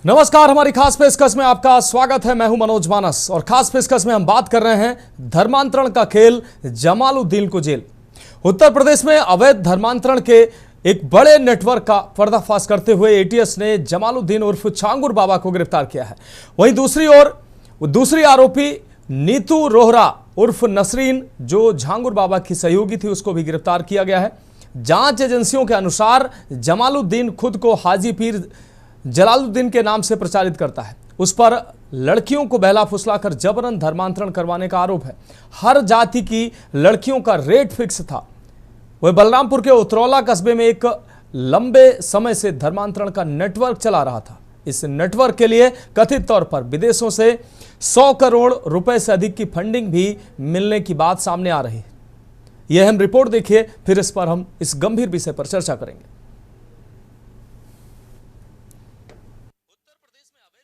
नमस्कार, हमारी खास पेशकश में आपका स्वागत है। मैं हूं मनोज मानस और खास पेशकश में हम बात कर रहे हैं धर्मांतरण का खेल, जमालुद्दीन को जेल। उत्तर प्रदेश में अवैध धर्मांतरण के एक बड़े नेटवर्क का पर्दाफाश करते हुए एटीएस ने जमालुद्दीन उर्फ छांगुर बाबा को गिरफ्तार किया है। वहीं दूसरी ओर दूसरी आरोपी नीतू रोहरा उर्फ नसरीन, जो झांगुर बाबा की सहयोगी थी, उसको भी गिरफ्तार किया गया है। जांच एजेंसियों के अनुसार जमालुद्दीन खुद को हाजी पीर जलालुद्दीन के नाम से प्रचारित करता है। उस पर लड़कियों को बहला फुसलाकर जबरन धर्मांतरण करवाने का आरोप है। हर जाति की लड़कियों का रेट फिक्स था। वह बलरामपुर के उतरौला कस्बे में एक लंबे समय से धर्मांतरण का नेटवर्क चला रहा था। इस नेटवर्क के लिए कथित तौर पर विदेशों से 100 करोड़ रुपए से अधिक की फंडिंग भी मिलने की बात सामने आ रही है। यह अहम रिपोर्ट देखिए, फिर इस पर हम इस गंभीर विषय पर चर्चा करेंगे।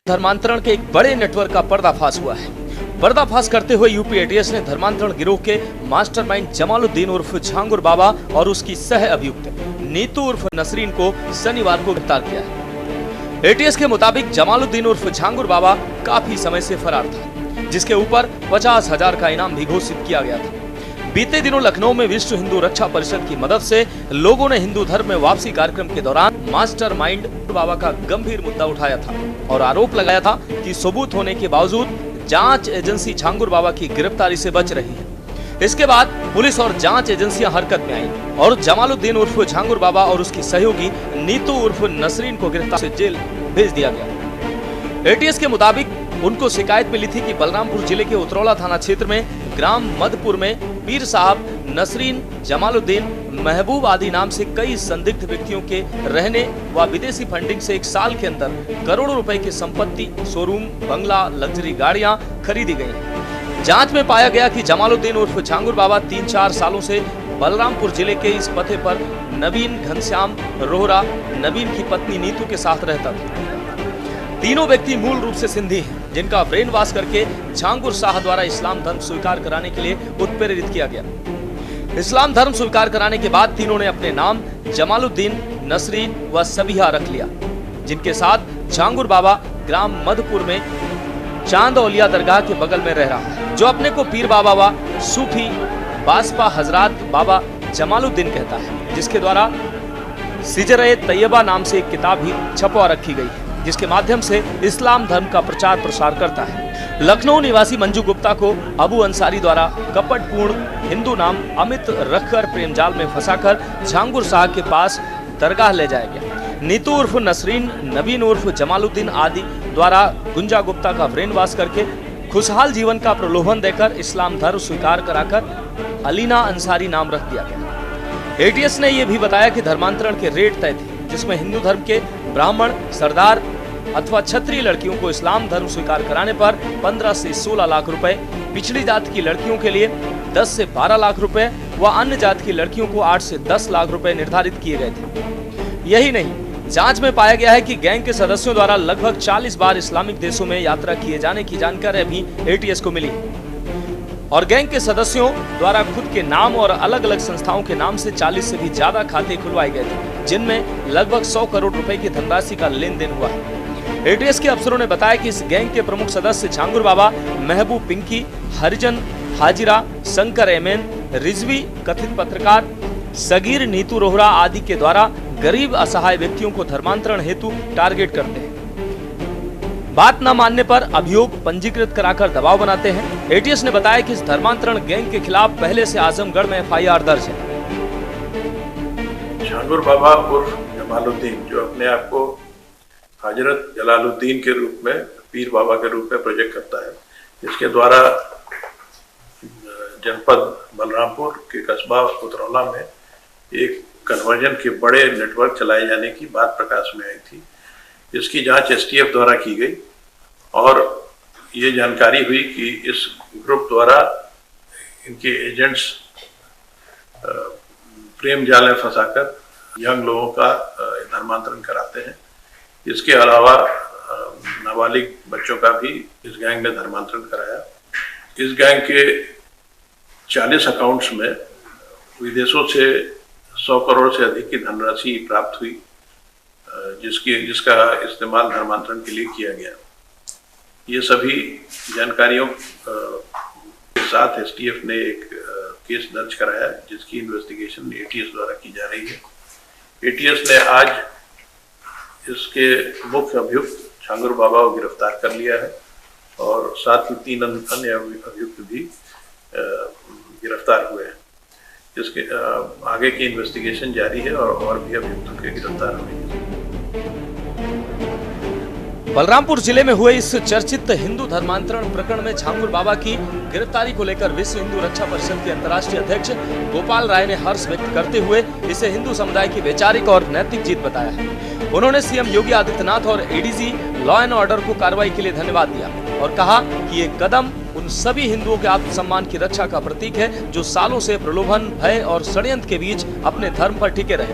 धर्मांतरण के एक बड़े नेटवर्क का पर्दाफाश हुआ है। पर्दाफाश करते हुए यूपी एटीएस ने धर्मांतरण गिरोह के मास्टरमाइंड जमालुद्दीन उर्फ झांगुर बाबा और उसकी सह अभियुक्त नीतू उर्फ नसरीन को शनिवार को गिरफ्तार किया है। एटीएस के मुताबिक जमालुद्दीन उर्फ झांगुर बाबा काफी समय से फरार था, जिसके ऊपर 50,000 का इनाम भी घोषित किया गया था। बीते दिनों लखनऊ में विश्व हिंदू रक्षा परिषद की मदद से लोगों ने हिंदू धर्म में वापसी कार्यक्रम के दौरान मास्टरमाइंड बाबा का गंभीर मुद्दा उठाया था और आरोप लगाया था कि सबूत होने के बावजूद जांच एजेंसी झांगुर बाबा की गिरफ्तारी से बच रही है। इसके बाद पुलिस और जांच एजेंसियां हरकत में आईं और जमालुद्दीन उर्फ झांगुर बाबा और उसकी सहयोगी नीतू उर्फ नसरीन को गिरफ्तार से जेल भेज दिया गया। एटीएस के मुताबिक उनको शिकायत मिली थी कि बलरामपुर जिले के उतरौला थाना क्षेत्र में ग्राम मधपुर में पीर साहब, नसरीन, जमालुद्दीन, महबूब आदि नाम से कई संदिग्ध व्यक्तियों के रहने व विदेशी फंडिंग से एक साल के अंदर करोड़ों रुपए की संपत्ति, शोरूम, बंगला, लग्जरी गाड़ियां खरीदी गई। जांच में पाया गया कि जमालुद्दीन उर्फ झांगुर बाबा 3-4 सालों से बलरामपुर जिले के इस पते पर नवीन घनश्याम रोहरा, नवीन की पत्नी नीतू के साथ रहता था। तीनों व्यक्ति मूल रूप से सिंधी हैं, जिनका ब्रेन वॉश करके झांगुर शाह द्वारा इस्लाम धर्म स्वीकार कराने के लिए उत्प्रेरित किया गया। इस्लाम धर्म स्वीकार कराने के बाद तीनों ने अपने नाम जमालुद्दीन, नसरीन व सबिहा रख लिया, जिनके साथ झांगुर बाबा ग्राम मधपुर में चांद औलिया दरगाह के बगल में रह रहा है, जो अपने को पीर बाबा व सूफी बासपा हजरात बाबा जमालुद्दीन कहता है, जिसके द्वारा सिजर-ए तैयबा नाम से एक किताब भी छपवा रखी गई है, जिसके माध्यम से इस्लाम धर्म का प्रचार प्रसार करता है। लखनऊ निवासी मंजू गुप्ता को अबू अंसारी द्वारा कपटपूर्ण हिंदू नाम अमित रखकर प्रेम जाल में फंसाकर झांगुर शाह के पास दरगाह ले जाया गया। नीतू उर्फ नसरीन, नवीन उर्फ जमालुद्दीन आदि द्वारा गुंजा गुप्ता का ब्रेन वॉश करके खुशहाल जीवन का प्रलोभन देकर इस्लाम धर्म स्वीकार कराकर अलीना अंसारी नाम रख दिया गया। एटीएस ने यह भी बताया कि धर्मांतरण के रेट तय थे, जिसमें हिंदू धर्म के ब्राह्मण, सरदार अथवा क्षत्रिय लड़कियों को इस्लाम धर्म स्वीकार कराने पर 15 से 16 लाख रुपए, पिछड़ी जाति की लड़कियों के लिए 10 से 12 लाख रुपए व अन्य जाति की लड़कियों को 8 से 10 लाख रुपए निर्धारित किए गए थे। यही नहीं, जांच में पाया गया है कि गैंग के सदस्यों द्वारा लगभग 40 बार इस्लामिक देशों में यात्रा किए जाने की जानकारी भी एटीएस को मिली और गैंग के सदस्यों द्वारा खुद के नाम और अलग अलग संस्थाओं के नाम से 40 से भी ज्यादा खाते खुलवाए गए थे, जिनमें लगभग 100 करोड़ रुपए की धनराशि का लेन देन हुआ है। एटीएस के अफसरों ने बताया कि इस गैंग के प्रमुख सदस्य झांगुर बाबा, महबूब पिंकी, हरिजन हाजिरा, शंकर एमएन, रिजवी कथित पत्रकार, सगीर, नीतू रोहरा आदि के द्वारा गरीब असहाय व्यक्तियों को धर्मांतरण हेतु टारगेट करते हैं। बात न मानने पर अभियोग पंजीकृत कराकर दबाव बनाते हैं। एटीएस ने बताया कि इस धर्मांतरण गैंग के खिलाफ पहले से आजमगढ़ में एफआईआर दर्ज है। झांगुर बाबा उर्फ जमालुद्दीन, जो अपने आप को हजरत जलालुद्दीन के रूप में, पीर बाबा के रूप में प्रोजेक्ट करता है, इसके द्वारा जनपद बलरामपुर के कस्बा उतरौला में एक कन्वर्जन के बड़े नेटवर्क चलाए जाने की बात प्रकाश में आई थी। इसकी जांच एसटीएफ द्वारा की गई और ये जानकारी हुई कि इस ग्रुप द्वारा इनके एजेंट्स प्रेम जाल में फंसाकर यंग लोगों का धर्मांतरण कराते हैं। इसके अलावा नाबालिग बच्चों का भी इस गैंग ने धर्मांतरण कराया। इस गैंग के 40 अकाउंट्स में विदेशों से 100 करोड़ से अधिक की धनराशि प्राप्त हुई। जिसका इस्तेमाल धर्मांतरण के लिए किया गया। ये सभी जानकारियों के साथ एसटीएफ ने एक केस दर्ज कराया, जिसकी इन्वेस्टिगेशन एटीएस द्वारा की जा रही है। एटीएस ने आज इसके मुख्य अभियुक्त छांगुर बाबा को गिरफ्तार कर लिया है और साथ ही 3 अन्य अभियुक्त भी गिरफ्तार हुए हैं। इसके आगे की इन्वेस्टिगेशन जारी है और भी अभियुक्तों के गिरफ्तार हुए। बलरामपुर जिले में हुए इस चर्चित हिंदू धर्मांतरण प्रकरण में छांगुर बाबा की गिरफ्तारी को लेकर विश्व हिंदू रक्षा परिषद के अंतर्राष्ट्रीय अध्यक्ष गोपाल राय ने हर्ष व्यक्त करते हुए इसे हिंदू समुदाय की वैचारिक और नैतिक जीत बताया है। उन्होंने सीएम योगी आदित्यनाथ और एडीजी लॉ एंड ऑर्डर को कार्रवाई के लिए धन्यवाद दिया और कहा कि ये कदम उन सभी हिंदुओं के आत्मसम्मान की रक्षा का प्रतीक है जो सालों से प्रलोभन, भय और षड्यंत्र के बीच अपने धर्म पर टिके रहे।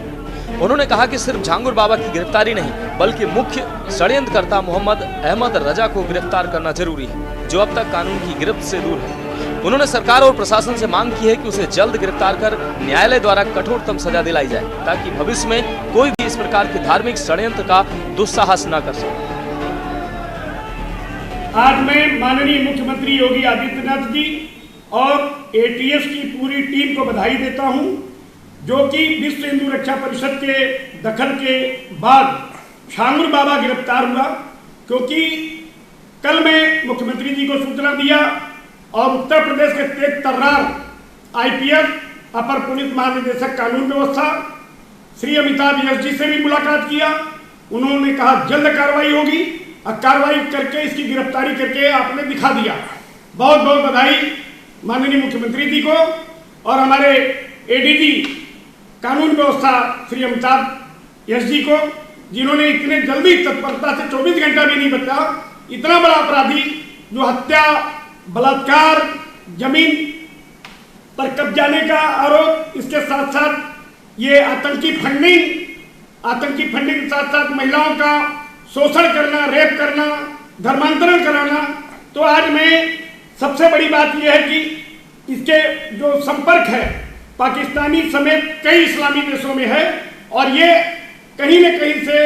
उन्होंने कहा कि सिर्फ छांगुर बाबा की गिरफ्तारी नहीं बल्कि मुख्य षड्यंत्रकर्ता मोहम्मद अहमद रजा को गिरफ्तार करना जरूरी है, जो अब तक कानून की गिरफ्त से दूर है। उन्होंने सरकार और प्रशासन से मांग की है कि उसे जल्द गिरफ्तार कर न्यायालय द्वारा कठोरतम सजा दिलाई जाए ताकि भविष्य में कोई भी इस प्रकार के धार्मिक षड्यंत्र का दुस्साहस न कर सके। आज मैं माननीय मुख्यमंत्री योगी आदित्यनाथ जी और एटीएस की पूरी टीम को बधाई देता हूं, जो कि विश्व हिंदू रक्षा परिषद के दखल के बाद छांगुर बाबा गिरफ्तार हुआ। क्योंकि कल मैं मुख्यमंत्री जी को सूचना दिया और उत्तर प्रदेश के तेज तर्रार आईपीएस अपर पुलिस महानिदेशक कानून व्यवस्था श्री अमिताभ यश जी से भी मुलाकात किया। उन्होंने कहा जल्द कार्रवाई होगी और कार्रवाई करके इसकी गिरफ्तारी करके आपने दिखा दिया। बहुत बहुत बधाई माननीय मुख्यमंत्री जी को और हमारे एडीजी कानून व्यवस्था श्री अमिताभ यश जी को, जिन्होंने इतने जल्दी तत्परता से 24 घंटा भी नहीं बचा इतना बड़ा अपराधी जो हत्या, बलात्कार, जमीन पर कब्जाने का आरोप, इसके साथ साथ ये आतंकी फंडिंग के साथ साथ महिलाओं का शोषण करना, रेप करना, धर्मांतरण कराना। तो आज में सबसे बड़ी बात यह है कि इसके जो संपर्क है पाकिस्तानी समेत कई इस्लामी देशों में है और ये कहीं न कहीं से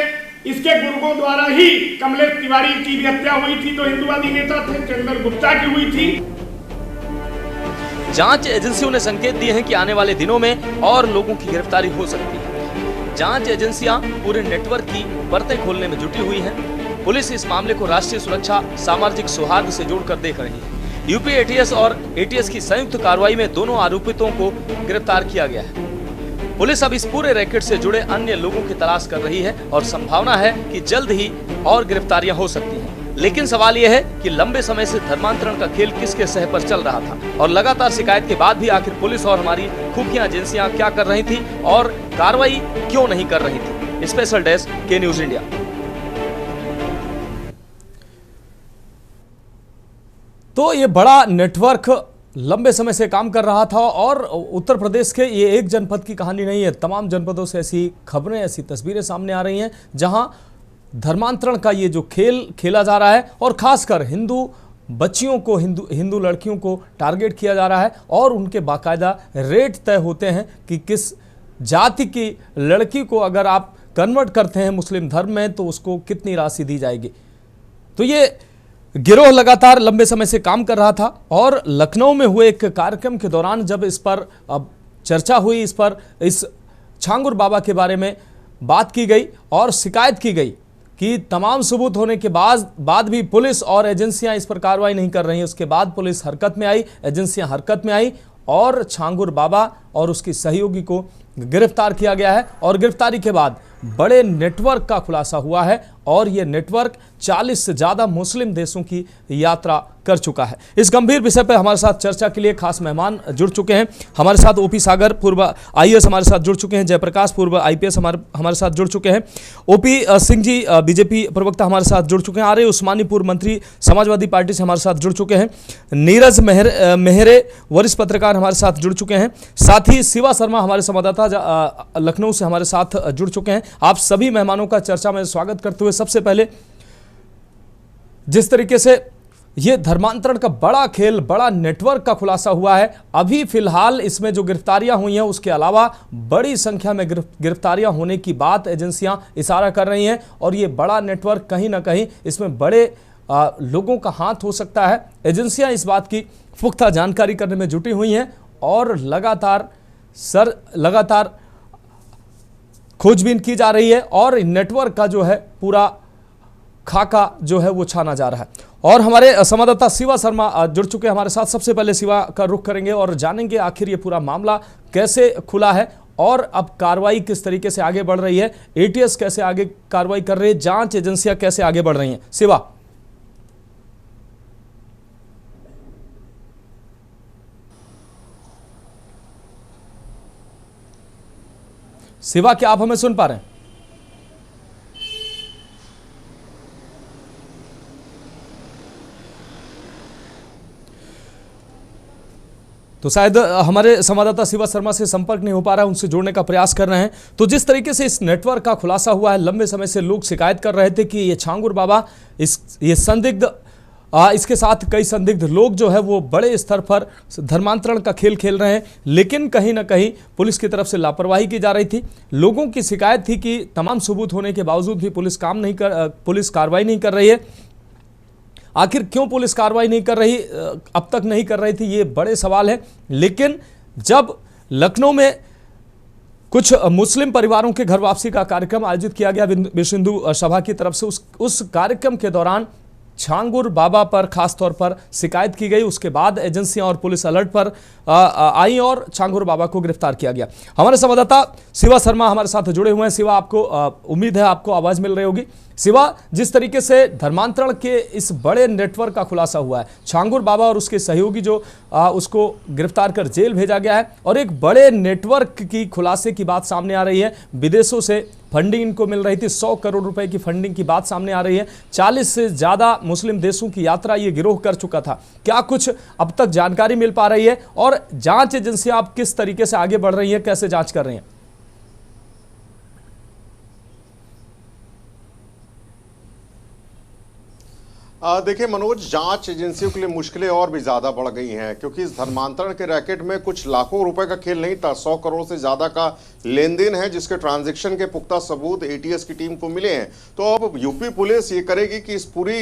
इसके गुर्गों द्वारा ही कमलेश तिवारी की भी हत्या हुई थी, तो हिंदुवादी नेता थे, चंदन गुप्ता की हुई थी। जांच एजेंसियों ने संकेत दिए हैं कि आने वाले दिनों में और लोगों की गिरफ्तारी हो सकती है। जांच एजेंसियां पूरे नेटवर्क की परतें खोलने में जुटी हुई हैं। पुलिस इस मामले को राष्ट्रीय सुरक्षा, सामाजिक सौहार्द से जोड़कर देख रही है। यूपी एटीएस और एटीएस की संयुक्त कार्रवाई में दोनों आरोपितों को गिरफ्तार किया गया है। पुलिस अब इस पूरे रैकेट से जुड़े अन्य लोगों की तलाश कर रही है और संभावना है कि जल्द ही और गिरफ्तारियां हो सकती हैं। लेकिन सवाल यह है कि लंबे समय से धर्मांतरण का खेल किसके सह पर चल रहा था और लगातार शिकायत के बाद भी आखिर पुलिस और हमारी खुफिया एजेंसियां क्या कर रही थी और कार्रवाई क्यों नहीं कर रही थी। स्पेशल डेस्क के न्यूज इंडिया। तो ये बड़ा नेटवर्क लंबे समय से काम कर रहा था और उत्तर प्रदेश के ये एक जनपद की कहानी नहीं है, तमाम जनपदों से ऐसी खबरें, ऐसी तस्वीरें सामने आ रही हैं जहां धर्मांतरण का ये जो खेल खेला जा रहा है और खासकर हिंदू बच्चियों को, हिंदू लड़कियों को टारगेट किया जा रहा है और उनके बाकायदा रेट तय होते हैं कि किस जाति की लड़की को अगर आप कन्वर्ट करते हैं मुस्लिम धर्म में तो उसको कितनी राशि दी जाएगी। तो ये गिरोह लगातार लंबे समय से काम कर रहा था और लखनऊ में हुए एक कार्यक्रम के दौरान जब इस पर अब चर्चा हुई, इस छांगुर बाबा के बारे में बात की गई और शिकायत की गई कि तमाम सबूत होने के बाद भी पुलिस और एजेंसियां इस पर कार्रवाई नहीं कर रही। उसके बाद पुलिस हरकत में आई, एजेंसियां हरकत में आई और छांगुर बाबा और उसकी सहयोगी को गिरफ्तार किया गया है और गिरफ्तारी के बाद बड़े नेटवर्क का खुलासा हुआ है और यह नेटवर्क 40 से ज़्यादा मुस्लिम देशों की यात्रा कर चुका है। इस गंभीर विषय पर हमारे साथ चर्चा के लिए खास मेहमान जुड़ चुके हैं। हमारे साथ ओपी सागर पूर्व आईएएस हमारे साथ जुड़ चुके हैं, जयप्रकाश पूर्व आईपीएस हमारे साथ जुड़ चुके हैं, ओपी सिंह जी बीजेपी प्रवक्ता हमारे साथ जुड़ चुके हैं, आर्य उस्मानी पूर्व मंत्री समाजवादी पार्टी से हमारे साथ जुड़ चुके हैं, नीरज मेहरे वरिष्ठ पत्रकार हमारे साथ जुड़ चुके हैं, साथ ही शिवा शर्मा हमारे संवाददाता लखनऊ से हमारे साथ जुड़ चुके हैं। आप सभी मेहमानों का चर्चा में स्वागत करते हुए सबसे पहले जिस तरीके से ये धर्मांतरण का बड़ा खेल, बड़ा नेटवर्क का खुलासा हुआ है। अभी फिलहाल इसमें जो गिरफ्तारियां हुई हैं उसके अलावा बड़ी संख्या में गिरफ्तारियां होने की बात एजेंसियां इशारा कर रही हैं और ये बड़ा नेटवर्क कहीं ना कहीं इसमें बड़े लोगों का हाथ हो सकता है। एजेंसियां इस बात की पुख्ता जानकारी करने में जुटी हुई हैं और लगातार खोजबीन की जा रही है और नेटवर्क का जो है पूरा खाका जो है वो छाना जा रहा है। और हमारे संवाददाता शिवा शर्मा जुड़ चुके हैं हमारे साथ। सबसे पहले शिवा का रुख करेंगे और जानेंगे आखिर ये पूरा मामला कैसे खुला है और अब कार्रवाई किस तरीके से आगे बढ़ रही है, एटीएस कैसे आगे कार्रवाई कर रही है, जांच एजेंसियां कैसे आगे बढ़ रही हैं। शिवा। शिवा, क्या आप हमें सुन पा रहे हैं? तो शायद हमारे संवाददाता शिवा शर्मा से संपर्क नहीं हो पा रहा है, उनसे जोड़ने का प्रयास कर रहे हैं। तो जिस तरीके से इस नेटवर्क का खुलासा हुआ है, लंबे समय से लोग शिकायत कर रहे थे कि ये छांगुर बाबा ये संदिग्ध इसके साथ कई संदिग्ध लोग जो है वो बड़े स्तर पर धर्मांतरण का खेल खेल रहे हैं, लेकिन कहीं ना कहीं पुलिस की तरफ से लापरवाही की जा रही थी। लोगों की शिकायत थी कि तमाम सबूत होने के बावजूद भी पुलिस कार्रवाई नहीं कर रही है। आखिर क्यों पुलिस कार्रवाई नहीं कर रही, अब तक नहीं कर रही थी, ये बड़े सवाल है। लेकिन जब लखनऊ में कुछ मुस्लिम परिवारों के घर वापसी का कार्यक्रम आयोजित किया गया विश्व हिंदू सभा की तरफ से, उस कार्यक्रम के दौरान छांगुर बाबा पर खासतौर पर शिकायत की गई। उसके बाद एजेंसियां और पुलिस अलर्ट पर आई और छांगुर बाबा को गिरफ्तार किया गया। हमारे संवाददाता शिवा शर्मा हमारे साथ जुड़े हुए हैं। शिवा, आपको उम्मीद है आपको आवाज मिल रही होगी। शिवा, जिस तरीके से धर्मांतरण के इस बड़े नेटवर्क का खुलासा हुआ है, छांगुर बाबा और उसके सहयोगी जो उसको गिरफ्तार कर जेल भेजा गया है और एक बड़े नेटवर्क की खुलासे की बात सामने आ रही है। विदेशों से फंडिंग इनको मिल रही थी, 100 करोड़ रुपए की फंडिंग की बात सामने आ रही है। 40 से ज्यादा मुस्लिम देशों की यात्रा ये गिरोह कर चुका था। क्या कुछ अब तक जानकारी मिल पा रही है और जांच एजेंसियां अब किस तरीके से आगे बढ़ रही हैं, कैसे जांच कर रही हैं? देखिए मनोज, जांच एजेंसियों के लिए मुश्किलें और भी ज्यादा बढ़ गई हैं, क्योंकि इस धर्मांतरण के रैकेट में कुछ लाखों रुपए का खेल नहीं था, 100 करोड़ से ज्यादा का लेन देन है, जिसके ट्रांजैक्शन के पुख्ता सबूत एटीएस की टीम को मिले हैं। तो अब यूपी पुलिस ये करेगी कि इस पूरी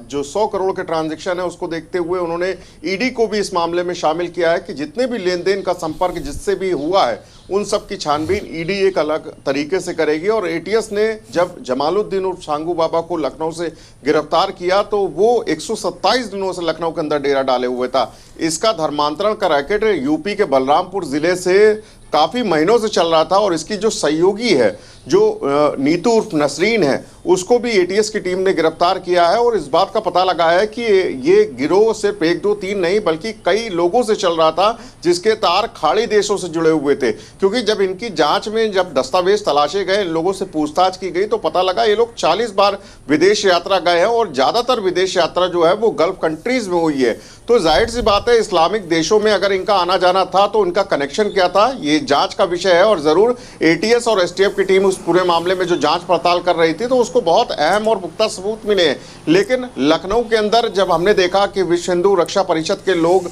जो 100 करोड़ के ट्रांजैक्शन है उसको देखते हुए उन्होंने ईडी को भी इस मामले में शामिल किया है कि जितने भी लेन देन का संपर्क जिससे भी हुआ है उन सब की छानबीन ईडी एक अलग तरीके से करेगी। और एटीएस ने जब जमालुद्दीन उर्फ छांगू बाबा को लखनऊ से गिरफ्तार किया तो वो 127 दिनों से लखनऊ के अंदर डेरा डाले हुए था। इसका धर्मांतरण का रैकेट यूपी के बलरामपुर जिले से काफी महीनों से चल रहा था और इसकी जो सहयोगी है, जो नीतू उर्फ नसरीन है, उसको भी एटीएस की टीम ने गिरफ्तार किया है। और इस बात का पता लगा है कि ये गिरोह सिर्फ 1, 2, 3 नहीं बल्कि कई लोगों से चल रहा था, जिसके तार खाड़ी देशों से जुड़े हुए थे। क्योंकि जब इनकी जांच में जब दस्तावेज तलाशे गए, लोगों से पूछताछ की गई, तो पता लगा ये लोग 40 बार विदेश यात्रा गए हैं और ज्यादातर विदेश यात्रा जो है वो गल्फ कंट्रीज में हुई है। तो जाहिर सी बात है, इस्लामिक देशों में अगर इनका आना जाना था तो उनका कनेक्शन क्या था, ये जांच का विषय है। और जरूर एटीएस और एसटीएफ की टीम उस पूरे मामले में जो जांच पड़ताल कर रही थी तो उसको बहुत अहम और पुख्ता सबूत मिले हैं। लेकिन लखनऊ के अंदर जब हमने देखा कि विश्व हिंदू रक्षा परिषद के लोग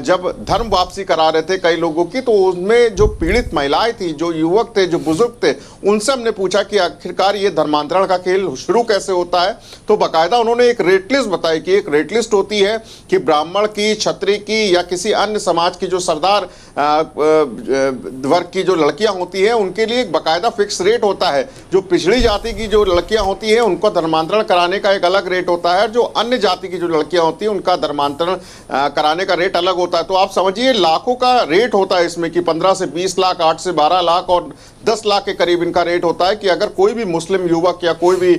जब धर्म वापसी करा रहे थे कई लोगों की, तो उनमें जो पीड़ित महिलाएं थी, जो युवक थे, जो बुजुर्ग थे, उनसे हमने पूछा कि आखिरकार ये धर्मांतरण का खेल शुरू कैसे होता है। तो बाकायदा उन्होंने एक रेट लिस्ट बताई कि एक रेट लिस्ट होती है कि ब्राह्मण की, क्षत्रिय की या किसी अन्य समाज की जो सरदार वर्ग की जो लड़कियां होती हैं उनके लिए एक बाकायदा फिक्स रेट होता है। जो पिछड़ी जाति की जो लड़कियां होती हैं उनको धर्मांतरण कराने का एक अलग रेट होता है। जो अन्य जाति की जो लड़कियां होती हैं उनका धर्मांतरण कराने का रेट अलग होता है। तो आप समझिए लाखों का रेट होता है इसमें कि 15 से 20 लाख, 8 से 12 लाख और 10 लाख के करीब इनका रेट होता है कि अगर कोई भी मुस्लिम युवक या कोई भी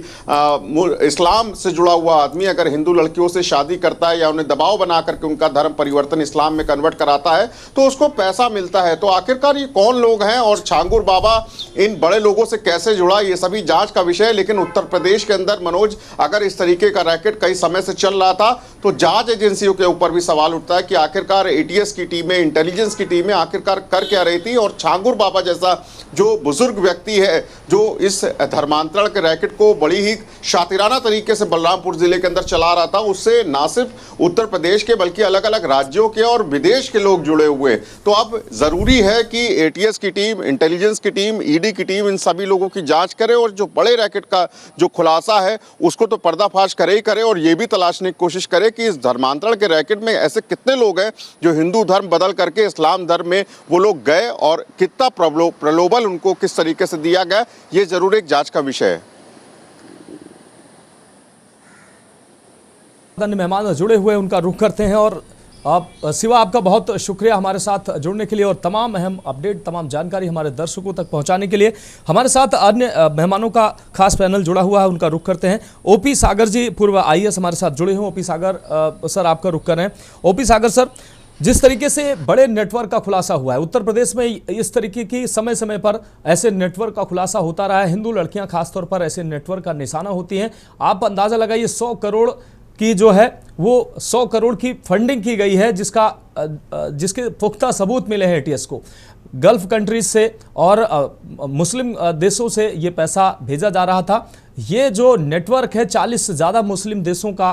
इस्लाम से जुड़ा हुआ आदमी अगर हिंदू लड़कियों से शादी करता है या उन्हें दबाव बना करके उनका धर्म परिवर्तन इस्लाम में कन्वर्ट कराता है तो उसको पैसा मिलता है। तो आखिरकार ये कौन लोग हैं और छांगुर बाबा इन बड़े लोगों से कैसे जुड़ा, ये सभी जांच का विषय है। लेकिन उत्तर प्रदेश के अंदर मनोज, अगर इस तरीके का रैकेट कई समय से चल रहा था तो जांच एजेंसियों के ऊपर भी सवाल उठता है कि आखिरकार एटीएस की टीमें, इंटेलिजेंस की टीमें आखिरकार कर क्या रही थी। और छांगुर बाबा जैसा जो बुजुर्ग व्यक्ति है जो इस धर्मांतरण के रैकेट को बड़ी ही शातिराना तरीके से बलरामपुर जिले के अंदर चला रहा था, उससे ना सिर्फ उत्तर प्रदेश के बल्कि अलग अलग राज्यों के और विदेश के लोग जुड़े हुए। तो अब जरूरी है कि एटीएस की टीम, इंटेलिजेंस की टीम, ईडी की टीम इन सभी लोगों की जांच करे और जो बड़े रैकेट का जो खुलासा है उसको तो पर्दाफाश करे ही करे, और ये भी तलाशने की कोशिश करे कि इस धर्मांतरण के रैकेट में ऐसे कितने लोग हैं जो हिंदू धर्म बदल करके इस्लाम धर्म में वो लोग गए और कितना प्रलोभन उनको किस तरीके से दिया गया, ये जरूर एक जांच का विषय है। अन्य मेहमान जुड़े हुए उनका रुख करते हैं। और आप शिवा, आपका बहुत शुक्रिया हमारे साथ जुड़ने के लिए और तमाम अहम अपडेट, तमाम जानकारी हमारे दर्शकों तक पहुंचाने के लिए। हमारे साथ अन्य मेहमानों का खास पैनल जुड़ा हुआ है, उनका रुख करते हैं। ओपी सागर जी, पूर्व आईएएस हमारे साथ जुड़े हैं। ओपी सागर सर, आपका रुख कर रहे हैं। ओपी सागर सर, जिस तरीके से बड़े नेटवर्क का खुलासा हुआ है उत्तर प्रदेश में, इस तरीके की समय समय पर ऐसे नेटवर्क का खुलासा होता रहा है। हिंदू लड़कियां खासतौर पर ऐसे नेटवर्क का निशाना होती हैं। आप अंदाजा लगाइए 100 करोड़ की जो है वो 100 करोड़ की फंडिंग की गई है, जिसके पुख्ता सबूत मिले हैं एटीएस को। गल्फ कंट्रीज से और मुस्लिम देशों से ये पैसा भेजा जा रहा था। ये जो नेटवर्क है 40 से ज़्यादा मुस्लिम देशों का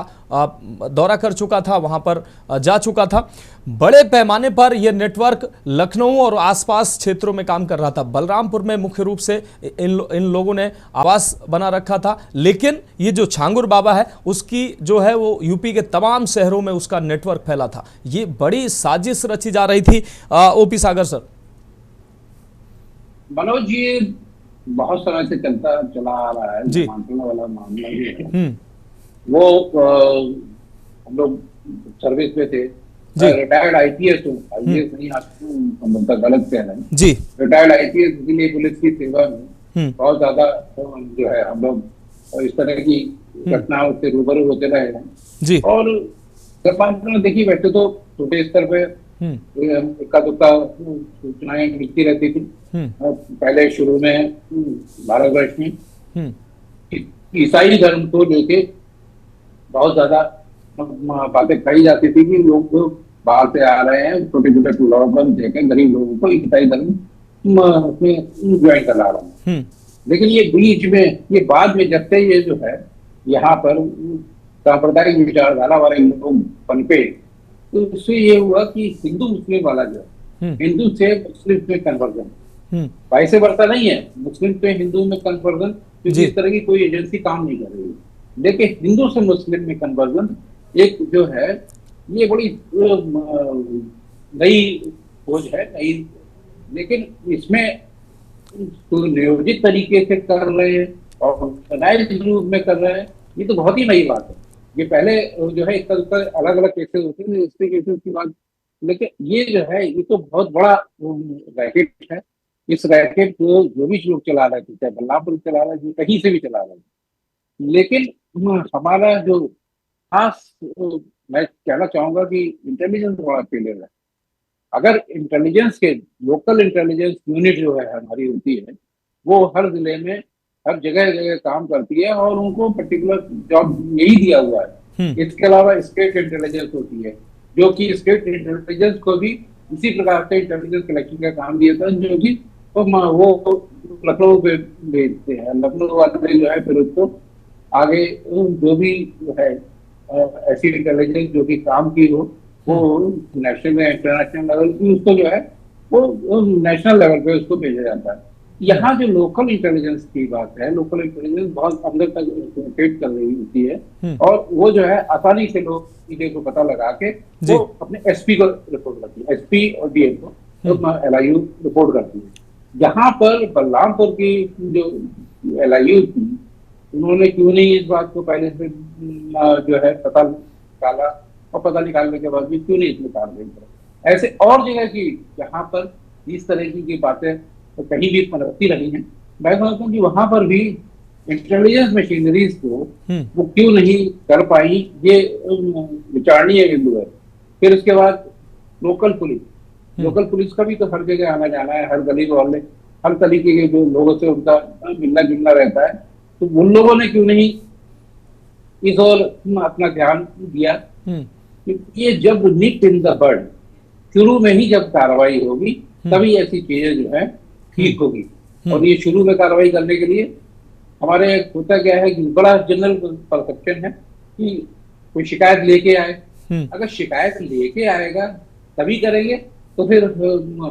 दौरा कर चुका था, वहाँ पर जा चुका था। बड़े पैमाने पर यह नेटवर्क लखनऊ और आसपास क्षेत्रों में काम कर रहा था। बलरामपुर में मुख्य रूप से इन लोगों ने आवास बना रखा था। लेकिन ये जो छांगुर बाबा है उसकी जो है वो यूपी के तमाम शहरों में उसका नेटवर्क फैला था। ये बड़ी साजिश रची जा रही थी। ओपी सागर सर। मनोज, ये बहुत समय से चला आ रहा है जी। वाला मामला ये है। वो हम लोग सर्विस में थे, रिटायर्ड आईपीएस हूँ, आईएएस नहीं, आपको गलत कह रहे हैं जी। रिटायर्ड आईपीएस के लिए पुलिस की सेवा में बहुत ज्यादा जो है हम लोग इस तरह की घटनाओं से रूबरू होते रहे हैं जी। और धर्मांतरण देखिए, वैसे तो छोटे स्तर पे इक्का दुक्का सूचनाएं मिलती रहती थी। पहले शुरू में भारतवर्ष में ईसाई धर्म को लेके बहुत ज्यादा बातें कही जाती थी कि लोग बाहर से आ रहे हैं, छोटे छोटे प्रलोभन देकर गरीब लोगों को ईसाई धर्म में ज्वाइन करा रहे हैं। लेकिन ये बीच में, ये बाद में जब से ये जो है यहाँ पर सांप्रदायिक विचारधारा वाले लोग पनपे, तो उससे ये हुआ कि हिंदू मुस्लिम वाला जो हिंदू से मुस्लिम में कन्वर्जन, वैसे वर्षा नहीं है, मुस्लिम से हिंदू में कन्वर्जन, क्योंकि इस तरह की कोई एजेंसी काम नहीं कर रही है। लेकिन हिंदू से मुस्लिम में कन्वर्जन एक जो है ये बड़ी नई खोज है, नई, लेकिन इसमें तो नियोजित तरीके से कर रहे हैं और ऑर्गेनाइज्ड रूप में कर रहे हैं, ये तो बहुत ही नई बात है। ये पहले जो है इस तरह अलग अलग केसेस होते हैं, इसके केसेस की बात, लेकिन ये जो है ये तो बहुत बड़ा रैकेट है। इस रैकेट को जो भी लोग चला रहे थे, चाहे बल्लापुर चला रहे थे, कहीं से भी चला रहे थे, लेकिन हमारा जो खास मैं कहना चाहूंगा कि इंटेलिजेंस बड़ा फेलियर है। अगर इंटेलिजेंस के लोकल इंटेलिजेंस यूनिट जो है हमारी होती है, वो हर जिले में हर जगह जगह काम करती है और उनको पर्टिकुलर जॉब यही दिया हुआ है। इसके अलावा स्टेट इंटेलिजेंस होती है, जो कि स्टेट इंटेलिजेंस को भी इसी प्रकार से इंटेलिजेंस कलेक्शन का काम दिया था, जो कि वो लखनऊ पे भेजते हैं। लखनऊ वाले जो है फिर उसको आगे जो भी जो है ऐसी इंटेलिजेंस जो कि काम की हो, वो नेशनल या इंटरनेशनल लेवल की, उसको जो है वो नेशनल लेवल पे उसको भेजा जाता है। यहाँ जो लोकल इंटेलिजेंस की बात है, लोकल इंटेलिजेंस बहुत अंदर तक पेनिट्रेट कर रही होती है और वो जो है आसानी से लोग चीजें को पता लगा के वो अपने एसपी को रिपोर्ट करती है, एसपी और डीएम को एलआईयू रिपोर्ट करती है। यहाँ पर बलरामपुर की जो एलआईयू थी, उन्होंने क्यों नहीं इस बात को पहले से जो है पता निकाला, और पता निकालने के बाद भी क्यों नहीं इसमें कार्रवाई करा। ऐसे और जगह की जहाँ पर इस तरह की बातें तो कहीं भी पनपती रही हैं, मैं समझता हूँ कि वहां पर भी इंटेलिजेंस मशीनरीज को वो क्यों नहीं कर पाई, ये विचारणीय बिंदु है। फिर उसके बाद लोकल पुलिस, लोकल पुलिस का भी तो हर जगह आना जाना है, हर गली मोहल्ले, हर तरीके के जो लोगों से उनका मिलना जुलना रहता है, तो उन लोगों ने क्यों नहीं इस ओर अपना ध्यान दिया? ये जब निप इन द बड, शुरू में ही जब कार्रवाई होगी तभी ऐसी चीजें जो है ठीक होगी। और ये शुरू में कार्रवाई करने के लिए हमारे होता क्या है कि बड़ा जनरल परसेप्शन है कि कोई शिकायत लेके आए, अगर शिकायत लेके आएगा तभी करेंगे, तो फिर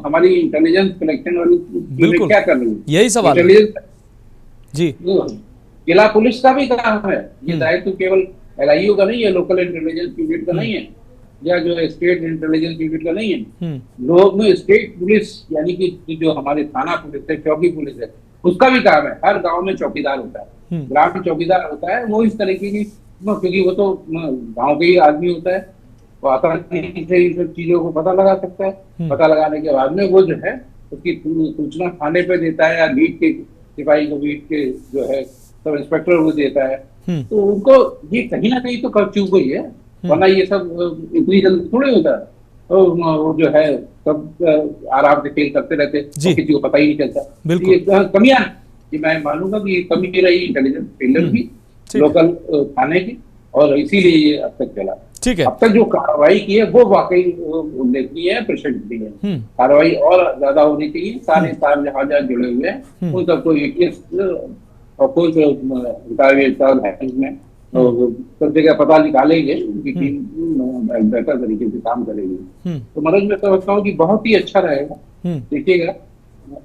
हमारी इंटेलिजेंस कलेक्शन वाली टीमें क्या कर रही है? यही सवाल है जी। जिला पुलिस का भी काम है, ये दायित्व केवल LIU का नहीं है, लोकल इंटेलिजेंस यूनिट का नहीं है, या जो स्टेट इंटेलिजेंस यूनिट का नहीं है। लोग में स्टेट पुलिस यानी कि जो हमारे थाना पुलिस है, चौकी पुलिस है, उसका भी काम है। हर गांव में चौकीदार होता है, ग्राम चौकीदार होता है, वो इस तरीके की, क्योंकि वो तो गांव के ही आदमी होता है, वो आसानी से इन सब चीजों को पता लगा सकता है। पता लगाने के बाद में वो जो है उसकी सूचना थाने पे देता है, या बीट के सिपाही को, बीट के जो है सब इंस्पेक्टर को देता है। तो उनको ये कहीं ना कहीं तो कर चूक गई है, वरना ये सब इतनी जल्दी थोड़े होता है। तो वो जो है सब आराम से खेल करते रहते, तो किसी को पता ही नहीं चलता। ये कमियां, ये मैं मानूंगा कि ये कमी रही इंटेलिजेंस फेलियर की, लोकल थाने की, और इसीलिए ये अब तक चला। ठीक है, अब तक जो कार्रवाई की है वो वाकई उल्लेखनीय है, प्रशंसनीय है। कार्रवाई और ज्यादा होनी चाहिए। सारे तार जहां जहां जुड़े हुए हैं उन सबको और कुछ सब जगह पता निकालेंगे, उनकी टीम बेहतर तरीके से काम करेगी। तो मनोज, मैं समझता हूँ कि बहुत ही अच्छा रहेगा, देखिएगा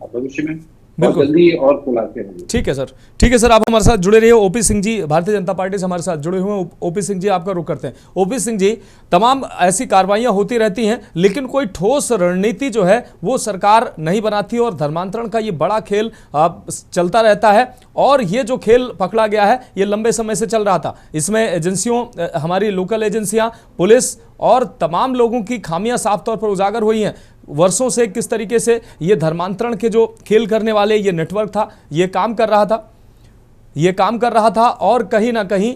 भविष्य में बहुत जल्दी और खुलासे होंगे। ठीक है सर, ठीक है सर, आप हमारे साथ जुड़े रहिए। ओपी सिंह जी भारतीय जनता पार्टी से हमारे साथ जुड़े हुए हैं। ओपी सिंह जी, आपका रुख करते हैं। ओपी सिंह जी, तमाम ऐसी कार्रवाइयां होती रहती हैं, लेकिन कोई ठोस रणनीति जो है वो सरकार नहीं बनाती, और धर्मांतरण का ये बड़ा खेल चलता रहता है। और ये जो खेल पकड़ा गया है ये लंबे समय से चल रहा था। इसमें एजेंसियों, हमारी लोकल एजेंसियां, पुलिस और तमाम लोगों की खामियां साफ तौर पर उजागर हुई हैं। वर्षों से किस तरीके से ये धर्मांतरण के जो खेल करने वाले ये नेटवर्क था, ये काम कर रहा था, और कहीं ना कहीं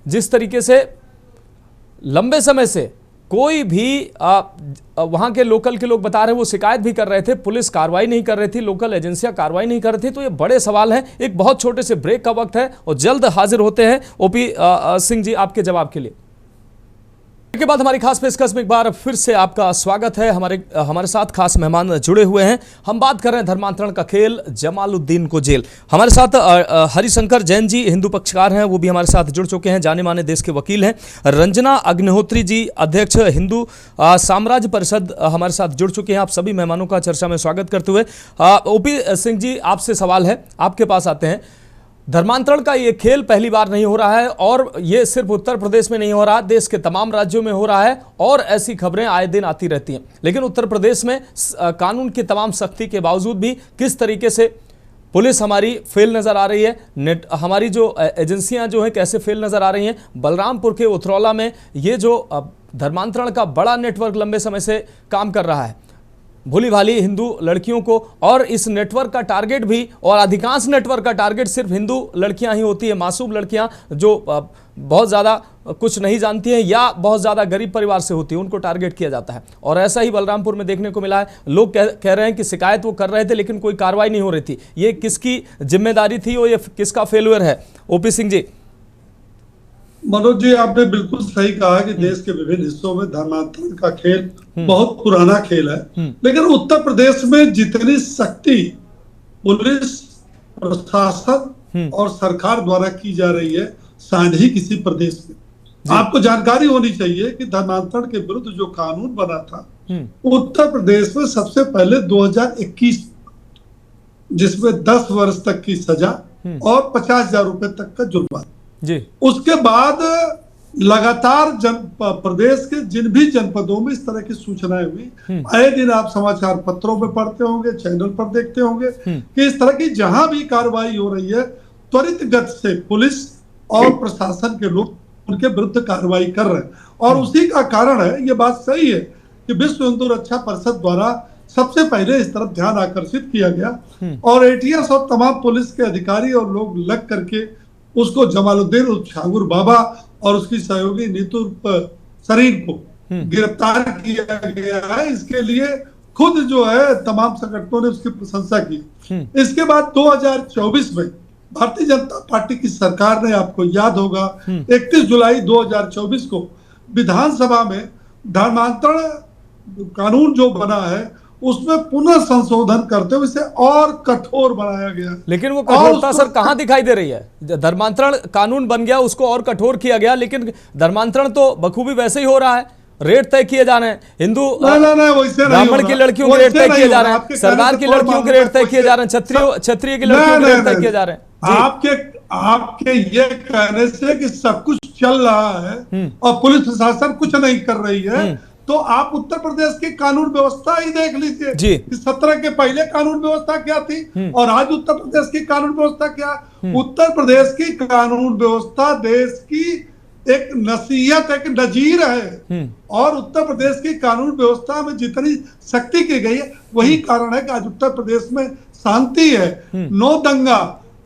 जिस तरीके से लंबे समय से कोई भी वहां के लोकल के लोग बता रहे हैं, वो शिकायत भी कर रहे थे, पुलिस कार्रवाई नहीं कर रही थी, लोकल एजेंसियां कार्रवाई नहीं कर रही थी। तो ये बड़े सवाल हैं। एक बहुत छोटे से ब्रेक का वक्त है और जल्द हाजिर होते हैं ओपी सिंह जी आपके जवाब के लिए। के बाद हमारी खास पेशकश में एक बार फिर से आपका स्वागत है। हमारे साथ खास मेहमान जुड़े हुए हैं। हम बात कर रहे हैं धर्मांतरण का खेल, जमालुद्दीन को जेल। हमारे साथ हरिशंकर जैन जी हिंदू पक्षकार हैं, वो भी हमारे साथ जुड़ चुके हैं, जाने माने देश के वकील हैं। रंजना अग्निहोत्री जी, अध्यक्ष हिंदू साम्राज्य परिषद, हमारे साथ जुड़ चुके हैं। आप सभी मेहमानों का चर्चा में स्वागत करते हुए ओपी सिंह जी, आपसे सवाल है, आपके पास आते हैं। धर्मांतरण का ये खेल पहली बार नहीं हो रहा है, और ये सिर्फ उत्तर प्रदेश में नहीं हो रहा, देश के तमाम राज्यों में हो रहा है, और ऐसी खबरें आए दिन आती रहती हैं। लेकिन उत्तर प्रदेश में कानून की तमाम सख्ती के बावजूद भी किस तरीके से पुलिस हमारी फेल नज़र आ रही है, हमारी जो एजेंसियां जो हैं कैसे फेल नज़र आ रही हैं। बलरामपुर के उतरौला में ये जो धर्मांतरण का बड़ा नेटवर्क लंबे समय से काम कर रहा है, भोली भाली हिंदू लड़कियों को, और इस नेटवर्क का टारगेट भी, और अधिकांश नेटवर्क का टारगेट सिर्फ हिंदू लड़कियां ही होती है, मासूम लड़कियां जो बहुत ज़्यादा कुछ नहीं जानती हैं या बहुत ज़्यादा गरीब परिवार से होती है, उनको टारगेट किया जाता है। और ऐसा ही बलरामपुर में देखने को मिला है। लोग कह रहे हैं कि शिकायत वो कर रहे थे लेकिन कोई कार्रवाई नहीं हो रही थी। ये किसकी जिम्मेदारी थी और ये किसका फेल्यूर है? ओपी सिंह जी। मनोज जी, आपने बिल्कुल सही कहा कि देश के विभिन्न हिस्सों में धर्मांतरण का खेल बहुत पुराना खेल है, लेकिन उत्तर प्रदेश में जितनी सख्ती पुलिस प्रशासन और सरकार द्वारा की जा रही है, शायद ही किसी प्रदेश में। आपको जानकारी होनी चाहिए कि धर्मांतरण के विरुद्ध जो कानून बना था उत्तर प्रदेश में सबसे पहले 2021, जिसमें 10 वर्ष तक की सजा और 50,000 रुपए तक का जुर्माना। उसके बाद लगातार प्रदेश के जिन भी जनपदों में इस तरह की सूचनाएं हुई, आए दिन आप समाचार पत्रों में पढ़ते होंगे, चैनल पर देखते होंगे कि इस तरह की जहां भी कार्रवाई हो रही है, त्वरित गति से पुलिस और प्रशासन के लोग उनके विरुद्ध कार्रवाई कर रहे हैं। और उसी का कारण है, ये बात सही है कि विश्व हिंदू रक्षा परिषद द्वारा सबसे पहले इस तरफ ध्यान आकर्षित किया गया, और एटीएस और तमाम पुलिस के अधिकारी और लोग लग करके उसको जमालुद्दीन उर्फ झांगुर बाबा और उसकी सहयोगी नीतू उर्फ सरीन को गिरफ्तार किया गया है। इसके लिए खुद जो है तमाम संगठनों ने उसकी प्रशंसा की। इसके बाद 2024 में भारतीय जनता पार्टी की सरकार ने, आपको याद होगा, 31 जुलाई 2024 को विधानसभा में धर्मांतरण कानून जो बना है उसमें पुनः संशोधन करते हुए इसे और कठोर बनाया गया। लेकिन वो कठोरता सर कहां दिखाई दे रही है? धर्मांतरण कानून बन गया, उसको और कठोर किया गया, लेकिन धर्मांतरण तो बखूबी वैसे ही हो रहा है। रेट तय किए जा रहे हैं, हिंदू ब्राह्मण की लड़कियों के रेट तय किए जा रहे हैं, सरदार की लड़कियों के रेट तय किए जा रहे हैं, क्षत्रिय की लड़कियों के रेट तय किए जा रहे हैं। आपके ये कहने से कि सब कुछ चल रहा है और पुलिस प्रशासन कुछ नहीं कर रही है, तो आप उत्तर प्रदेश की कानून व्यवस्था ही देख लीजिए। 17 के पहले कानून व्यवस्था क्या थी और आज उत्तर प्रदेश की कानून व्यवस्था क्या। उत्तर प्रदेश की कानून व्यवस्था देश की एक नसीहत, एक नजीर है, और उत्तर प्रदेश की कानून व्यवस्था में जितनी सख्ती की गई है वही कारण है कि आज उत्तर प्रदेश में शांति है। नो दंगा,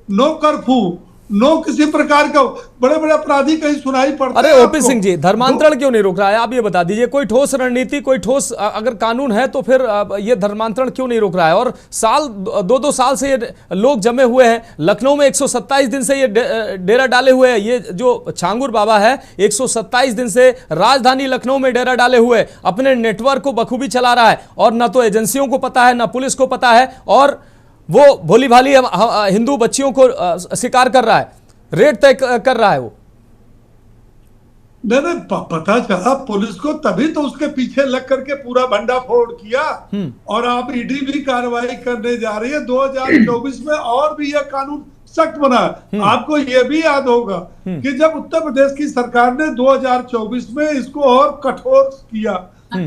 नो कर्फ्यू, नो किसी प्रकार का बड़े बड़े अपराधी कहीं सुनाई पड़ता है। अरे ओपी सिंह जी, धर्मांतरण क्यों नहीं रोक रहा है? आप ये बता दीजिए, कोई ठोस रणनीति, कोई ठोस अगर कानून है तो फिर ये धर्मांतरण क्यों नहीं रोक रहा है? और साल 2-2 साल से ये लोग जमे हुए हैं। लखनऊ में 127 दिन से ये डेरा डाले हुए हैं। ये जो छांगुर बाबा है 127 दिन से राजधानी लखनऊ में डेरा डाले हुए अपने नेटवर्क को बखूबी चला रहा है, और ना तो एजेंसियों को पता है, ना पुलिस को पता है, और वो भोली भाली हिंदू बच्चियों को शिकार कर रहा है, रेट तय कर रहा है वो। नहीं, पता चला पुलिस को, तभी तो उसके पीछे लग करके पूरा भंडाफोड़ किया। और आप ईडी भी कार्रवाई करने जा रही है 2024 में, और भी यह कानून सख्त बना। आपको यह भी याद होगा कि जब उत्तर प्रदेश की सरकार ने 2024 में इसको और कठोर किया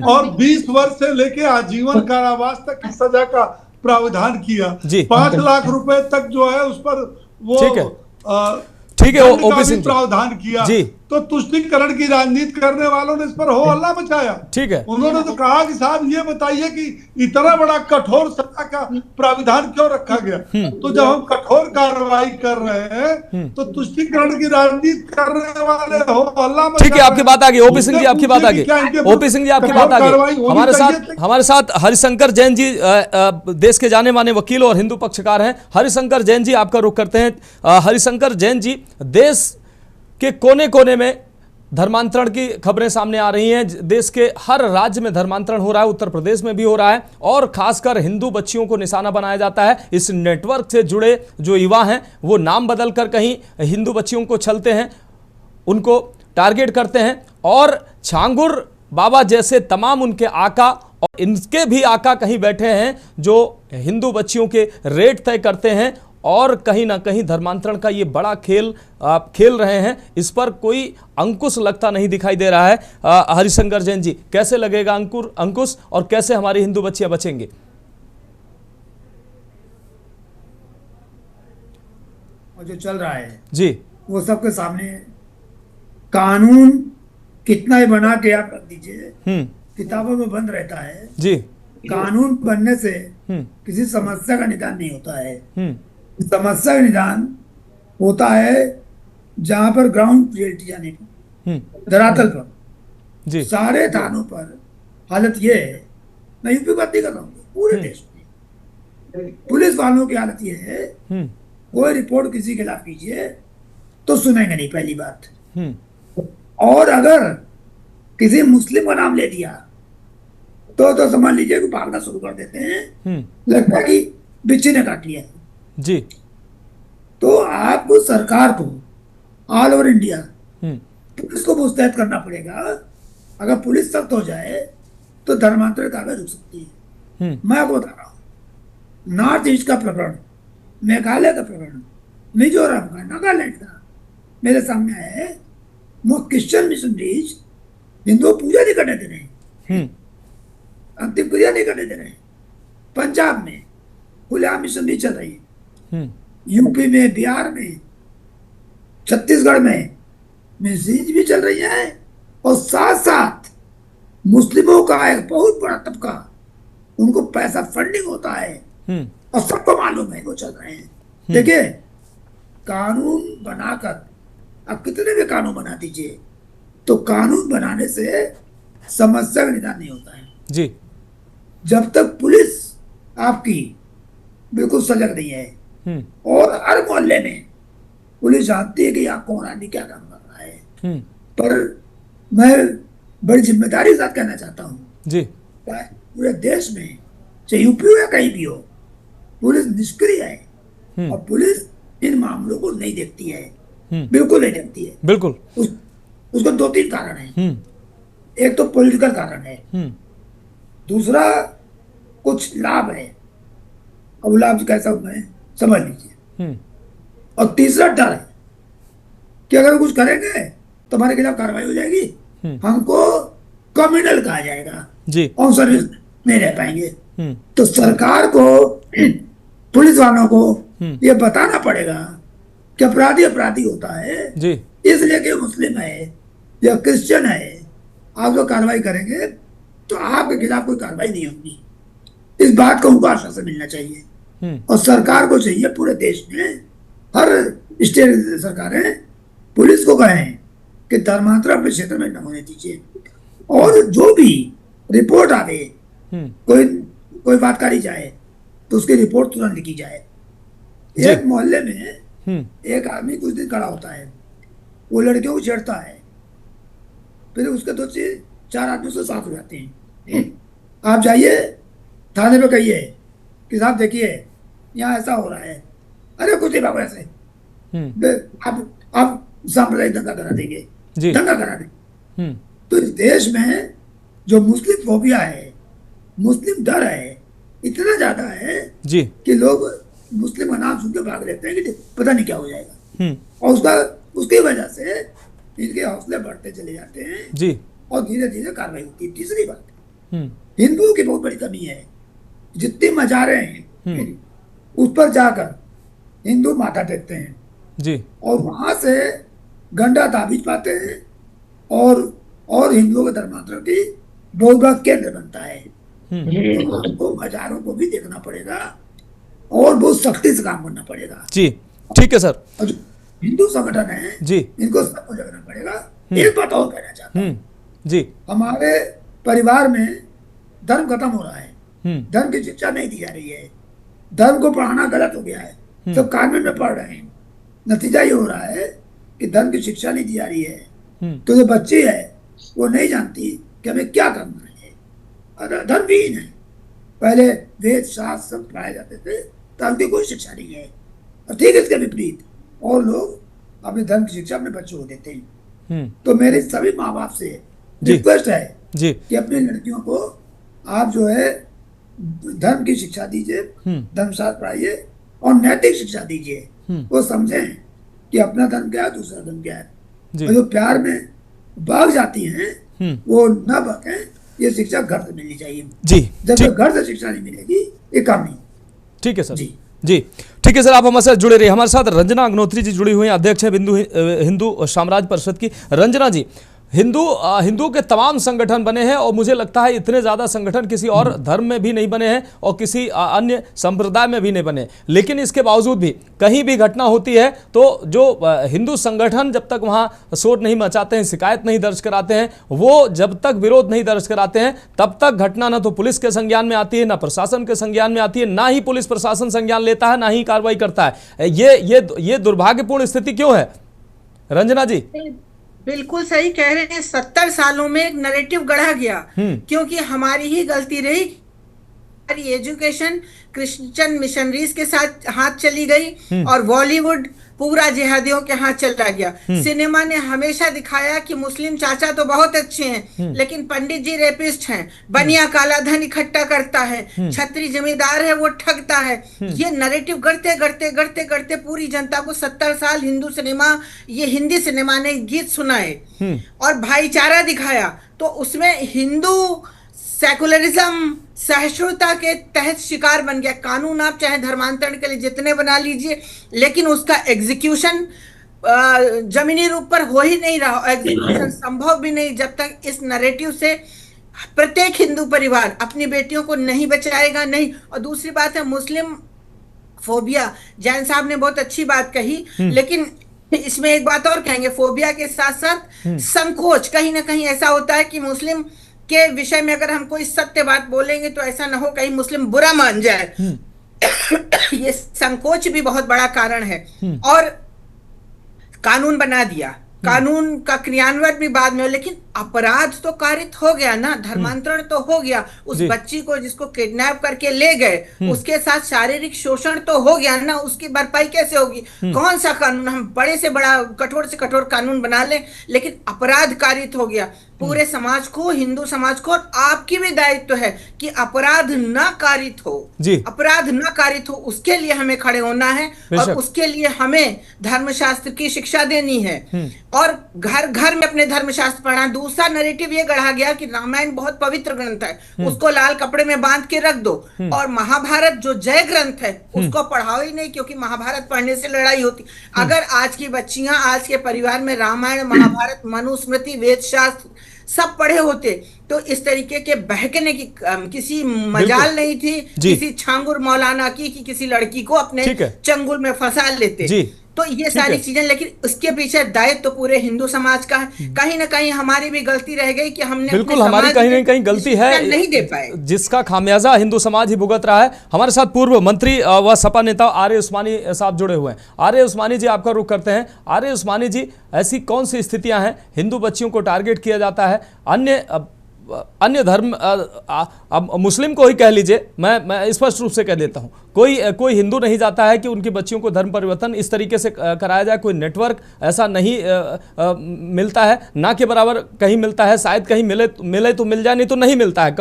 और 20 वर्ष से लेके आजीवन कारावास तक की सजा का प्रावधान किया, 5 लाख रुपए तक जो है उस पर वो ठीक है ओपी सिंह प्रावधान किया जी। तो तुष्टीकरण की राजनीति करने वालों ने इस पर हो हल्ला मचाया। ठीक है, उन्होंने तो कहा कि साहब ये बताइए कि इतना बड़ा कठोर सजा का प्राविधान क्यों रखा गया। तो जब हम कठोर कार्रवाई कर रहे हैं तो तुष्टीकरण की राजनीति करने वाले हो हल्ला मचाया। ठीक है, आपकी बात आ गई ओपी सिंह जी, आपकी बात आ गई ओपी सिंह जी, आपकी बात आ गई। हमारे साथ हरिशंकर जैन जी, देश के जाने माने वकील और हिंदू पक्षकार हैं। हरिशंकर जैन जी, आपका रुख करते हैं। हरिशंकर जैन जी, देश के कोने कोने में धर्मांतरण की खबरें सामने आ रही हैं। देश के हर राज्य में धर्मांतरण हो रहा है, उत्तर प्रदेश में भी हो रहा है, और खासकर हिंदू बच्चियों को निशाना बनाया जाता है। इस नेटवर्क से जुड़े जो युवा हैं वो नाम बदल कर कहीं हिंदू बच्चियों को छलते हैं, उनको टारगेट करते हैं, और छांगुर बाबा जैसे तमाम उनके आका और इनके भी आका कहीं बैठे हैं जो हिंदू बच्चियों के रेट तय करते हैं, और कहीं ना कहीं धर्मांतरण का ये बड़ा खेल खेल रहे हैं। इस पर कोई अंकुश लगता नहीं दिखाई दे रहा है। हरिशंकर जैन जी, कैसे लगेगा अंकुश, और कैसे हमारी हिंदू बच्चियां बचेंगे? और जो चल रहा है जी, वो सबके सामने। कानून कितना ही बना के आप रख दीजिए, किताबों में बंद रहता है जी। कानून बनने से किसी समस्या का निदान नहीं होता है। समस्या का निदान होता है जहां पर ग्राउंड रियलिटी जाने पर, धरातल पर जी। सारे थानों पर हालत ये है, मैं यूपी बात नहीं कर रहा हूँ, पूरे देश में पुलिस वालों की हालत ये है, कोई रिपोर्ट किसी के खिलाफ कीजिए तो सुनेंगे नहीं, पहली बात। और अगर किसी मुस्लिम का नाम ले दिया तो समझ लीजिए कि भागना शुरू कर देते हैं, लगता है कि बिच्छी ने काट लिया जी। तो आपको सरकार को ऑल ओवर इंडिया पुलिस को मुस्तैद करना पड़ेगा। अगर पुलिस सख्त हो जाए तो धर्मांतरण कागज रुक सकती है। मैं आपको बता रहा हूँ, नॉर्थ ईस्ट का प्रकरण, मेघालय का प्रकरण, मिजोरम का, नागालैंड का मेरे सामने आया है। वो क्रिश्चियन मिशनरीज हिंदुओं पूजा नहीं करने दे रहे, अंतिम क्रिया नहीं करने दे रहे। पंजाब में खुलेआम मिशनरी चल रही है, यूपी में, बिहार में, छत्तीसगढ़ में मिशनरीज भी चल रही है, और साथ साथ मुस्लिमों का एक बहुत बड़ा तबका, उनको पैसा फंडिंग होता है और सबको मालूम है वो चल रहे हैं। देखिए, कानून बनाकर आप कितने भी कानून बना दीजिए, तो कानून बनाने से समस्या का निदान नहीं होता है जी। जब तक पुलिस आपकी बिल्कुल सजग नहीं है और हर मोहल्ले में पुलिस जानती है कि यहाँ कौन आदमी क्या काम कर रहा है। पर मैं बड़ी जिम्मेदारी के साथ कहना चाहता हूँ जी, पूरे देश में चाहे यूपी हो या कहीं भी हो, पुलिस निष्क्रिय है और पुलिस इन मामलों को नहीं देखती है, बिल्कुल नहीं देखती है। बिल्कुल। उसको 2-3 कारण है। एक तो पॉलिटिकल कारण है, दूसरा कुछ लाभ है, अब लाभ कैसा मैं समझ लीजिए, और तीसरा डर है कि अगर कुछ करेंगे तो हमारे खिलाफ कार्रवाई हो जाएगी, हमको क्रिमिनल कहा जाएगा जी, और सर्विस नहीं रह पाएंगे। तो सरकार को, पुलिस वालों को ये बताना पड़ेगा कि अपराधी अपराधी होता है जी, इसलिए कि मुस्लिम है या क्रिश्चियन है, आप जो कार्रवाई करेंगे तो आपके खिलाफ कोई कार्रवाई नहीं होगी। इस बात को उनको आश्वासन मिलना चाहिए और सरकार को चाहिए पूरे देश में हर स्टेट सरकारें पुलिस को कहें कि धर्मांतरण अपने क्षेत्र में न होने दीजिए और जो भी रिपोर्ट आवे, कोई बात करी जाए तो उसकी रिपोर्ट तुरंत लिखी जाए। एक मोहल्ले में एक आदमी कुछ दिन खड़ा होता है, वो लड़कियों को छेड़ता है, फिर उसके 2-4 आदमी उसके साथ हो जाते हैं। आप जाइए थाने पे कहिए कि साहब देखिए यहाँ ऐसा हो रहा है, अरे कुछ नहीं बाबा ऐसे आप सांप्रदायिक दंगा करा देंगे, दंगा करा देंगे। तो इस देश में जो मुस्लिम फोबिया है, मुस्लिम डर है, इतना ज्यादा है जी, कि लोग मुस्लिम का नाम सुन के भाग लेते हैं कि पता नहीं क्या हो जाएगा, और उसकी वजह से इनके हौसले बढ़ते चले जाते हैं जी, और धीरे धीरे कार्रवाई होती है। तीसरी बात, हिंदुओं की बहुत बड़ी कमी है, जितनी मजारें हैं उस पर जाकर हिंदू माथा टेकते हैं जी, और वहां से गंडा ताबीज पाते हैं और हिंदुओं के धर्मांतरण की बहुत बड़ा केंद्र बनता है। तो मजारों को भी देखना पड़ेगा और बहुत सख्ती से काम करना पड़ेगा जी, ठीक है सर। और जो हिंदू संगठन है जी, इनको सबको जगना पड़ेगा। एक बात और कहना चाहता हूँ जी, हमारे परिवार में धर्म खत्म हो रहा है, धर्म की शिक्षा नहीं दी जा रही है, धर्म को पढ़ाना गलत हो गया है, सब कानून में पढ़ रहे हैं। नतीजा ये हो रहा है कि धर्म की शिक्षा नहीं दी जा रही है, तो जो बच्ची है वो नहीं जानती कि हमें क्या करना है, धर्महीन है। पहले वेद शास्त्र सब पढ़ाए जाते थे, धर्म की कोई शिक्षा नहीं है। और ठीक इसके विपरीत और लोग अपने धर्म की शिक्षा अपने बच्चों को देते हैं। तो मेरे सभी माँ बाप से रिक्वेस्ट है जी, कि अपनी लड़कियों को आप जो है धर्म की शिक्षा दीजिए, धर्मशास्त्र पढ़ाइए और नैतिक शिक्षा दीजिए। वो समझें कि अपना धर्म क्या है, दूसरा धर्म क्या है। और जो प्यार में भाग जाती हैं वो न भागें, ये शिक्षा घर से मिलनी चाहिए जी। जब तक घर से शिक्षा नहीं मिलेगी ये काम नहीं। ठीक है सर जी जी, ठीक है सर, आप हमारे साथ जुड़े रहिए। हमारे साथ रंजना अग्नोत्री जी जुड़ी हुई हैं, अध्यक्ष हैं हिंदू साम्राज्य परिषद की। रंजना जी, हिंदुओं के तमाम संगठन बने हैं और मुझे लगता है इतने ज़्यादा संगठन किसी और धर्म में भी नहीं बने हैं और किसी अन्य संप्रदाय में भी नहीं बने, लेकिन इसके बावजूद भी कहीं भी घटना होती है तो जो हिंदू संगठन जब तक वहाँ शोर नहीं मचाते हैं, शिकायत नहीं दर्ज कराते हैं, वो जब तक विरोध नहीं दर्ज कराते हैं तब तक घटना ना तो पुलिस के संज्ञान में आती है, ना प्रशासन के संज्ञान में आती है, ना ही पुलिस प्रशासन संज्ञान लेता है, ना ही कार्रवाई करता है। ये दुर्भाग्यपूर्ण स्थिति क्यों है रंजना जी? बिल्कुल सही कह रहे हैं। 70 सालों में एक नैरेटिव गढ़ा गया क्योंकि हमारी ही गलती रही। हमारी एजुकेशन क्रिश्चियन मिशनरीज के साथ हाथ चली गई और बॉलीवुड पूरा जिहादियों के हाथ चला गया। सिनेमा ने हमेशा दिखाया कि मुस्लिम चाचा तो बहुत अच्छे हैं लेकिन पंडित जी रेपिस्ट हैं, बनिया काला धन इकट्ठा करता है, छत्री जमींदार है वो ठगता है। ये नैरेटिव गढ़ते गढ़ते गढ़ते गढ़ते पूरी जनता को 70 साल हिंदी सिनेमा ने गीत सुनाए और भाईचारा दिखाया। तो उसमें हिंदू सेकुलरिज्म सहिष्णुता के तहत शिकार बन गया। कानून आप चाहे धर्मांतरण के लिए जितने बना लीजिए लेकिन उसका एग्जीक्यूशन जमीनी रूप पर हो ही नहीं रहा। एग्जीक्यूशन संभव भी नहीं जब तक इस नैरेटिव से प्रत्येक हिंदू परिवार अपनी बेटियों को नहीं बचाएगा नहीं। और दूसरी बात है मुस्लिम फोबिया, जैन साहब ने बहुत अच्छी बात कही, लेकिन इसमें एक बात और कहेंगे, फोबिया के साथ साथ संकोच कहीं ना कहीं ऐसा होता है कि मुस्लिम के विषय में अगर हम कोई सत्य बात बोलेंगे तो ऐसा ना हो कहीं मुस्लिम बुरा मान जाए। ये संकोच भी बहुत बड़ा कारण है। और कानून बना दिया, कानून का क्रियान्वयन भी बाद में हो, लेकिन अपराध तो कारित हो गया ना, धर्मांतरण तो हो गया। उस बच्ची को जिसको किडनैप करके ले गए उसके साथ शारीरिक शोषण तो हो गया ना, उसकी भरपाई कैसे होगी? कौन सा कानून, हम बड़े से बड़ा कठोर से कठोर कानून बना लें, लेकिन अपराध कारित हो गया। पूरे समाज को, हिंदू समाज को, और आपकी भी दायित्व है कि अपराध ना कारित हो, अपराध ना कारित हो, उसके लिए हमें खड़े होना है और उसके लिए हमें धर्मशास्त्र की शिक्षा देनी है और घर घर में अपने धर्मशास्त्र पढ़ना। दूसरा नैरेटिव ये गढ़ा गया कि रामायण बहुत पवित्र ग्रंथ है, उसको लाल कपड़े में बांध के रख दो, और महाभारत जो जय ग्रंथ है उसको पढ़ाओ ही नहीं, क्योंकि महाभारत पढ़ने से लड़ाई होती। अगर आज की बच्चियां, आज के परिवार में रामायण, महाभारत, मनुस्मृति, वेद शास्त्र सब पढ़े होते तो इस तरीके के बहकने की किसी मजाल नहीं थी किसी छांगुर मौलाना की कि किसी लड़की को अपने चंगुल में फंसा लेते। तो ये सारी चीजें, लेकिन उसके पीछे दायित्व तो पूरे हिंदू समाज का है। कहीं ना कहीं हमारी भी गलती रह गई कि हमने बिल्कुल हमारी कहीं ना कहीं गलती है, नहीं दे पाए, जिसका खामियाजा हिंदू समाज ही भुगत रहा है। हमारे साथ पूर्व मंत्री व सपा नेता आर्य उस्मानी साहब जुड़े हुए हैं। आर्य उस्मानी जी, आपका रुख करते हैं। आर्य उस्मानी जी, ऐसी कौन सी स्थितियां हैं, हिंदू बच्चियों को टारगेट किया जाता है, अन्य धर्म, अब मुस्लिम को ही कह लीजिए, मैं स्पष्ट रूप से कह देता हूं, कोई हिंदू नहीं जाता है कि उनकी बच्चियों को धर्म परिवर्तन इस तरीके से कराया जाए। कोई नेटवर्क ऐसा नहीं मिलता है, ना के बराबर कहीं मिलता है, शायद कहीं मिले तो मिल जाए, नहीं तो नहीं मिलता है,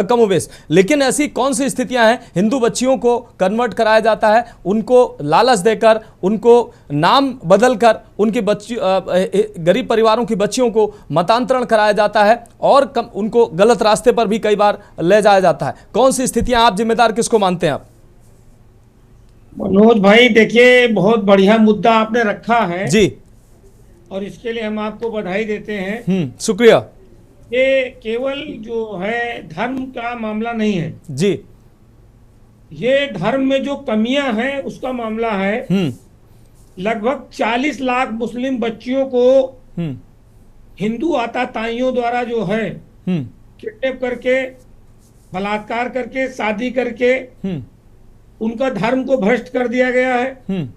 कमोबेश। लेकिन ऐसी कौन सी स्थितियां हैं, हिंदू बच्चियों को कन्वर्ट कराया जाता है, उनको लालच देकर, उनको नाम बदलकर, उनकी बच्ची, गरीब परिवारों की बच्चियों को मतांतरण कराया जाता है और उनको गलत रास्ते पर भी कई बार ले जाया जाता है। कौन सी स्थितियां, आप जिम्मेदार किसको मानते हैं आप? मनोज भाई, देखिए, बहुत बढ़िया मुद्दा आपने रखा है जी, और इसके लिए हम आपको बधाई देते हैं। शुक्रिया। ये केवल जो है धर्म का मामला नहीं है जी, ये धर्म में जो कमियां हैं उसका मामला है। लगभग 40 लाख मुस्लिम बच्चियों को हिंदू आताताइयों द्वारा जो है किडनैप करके, बलात्कार करके, शादी करके उनका धर्म को भ्रष्ट कर दिया गया है।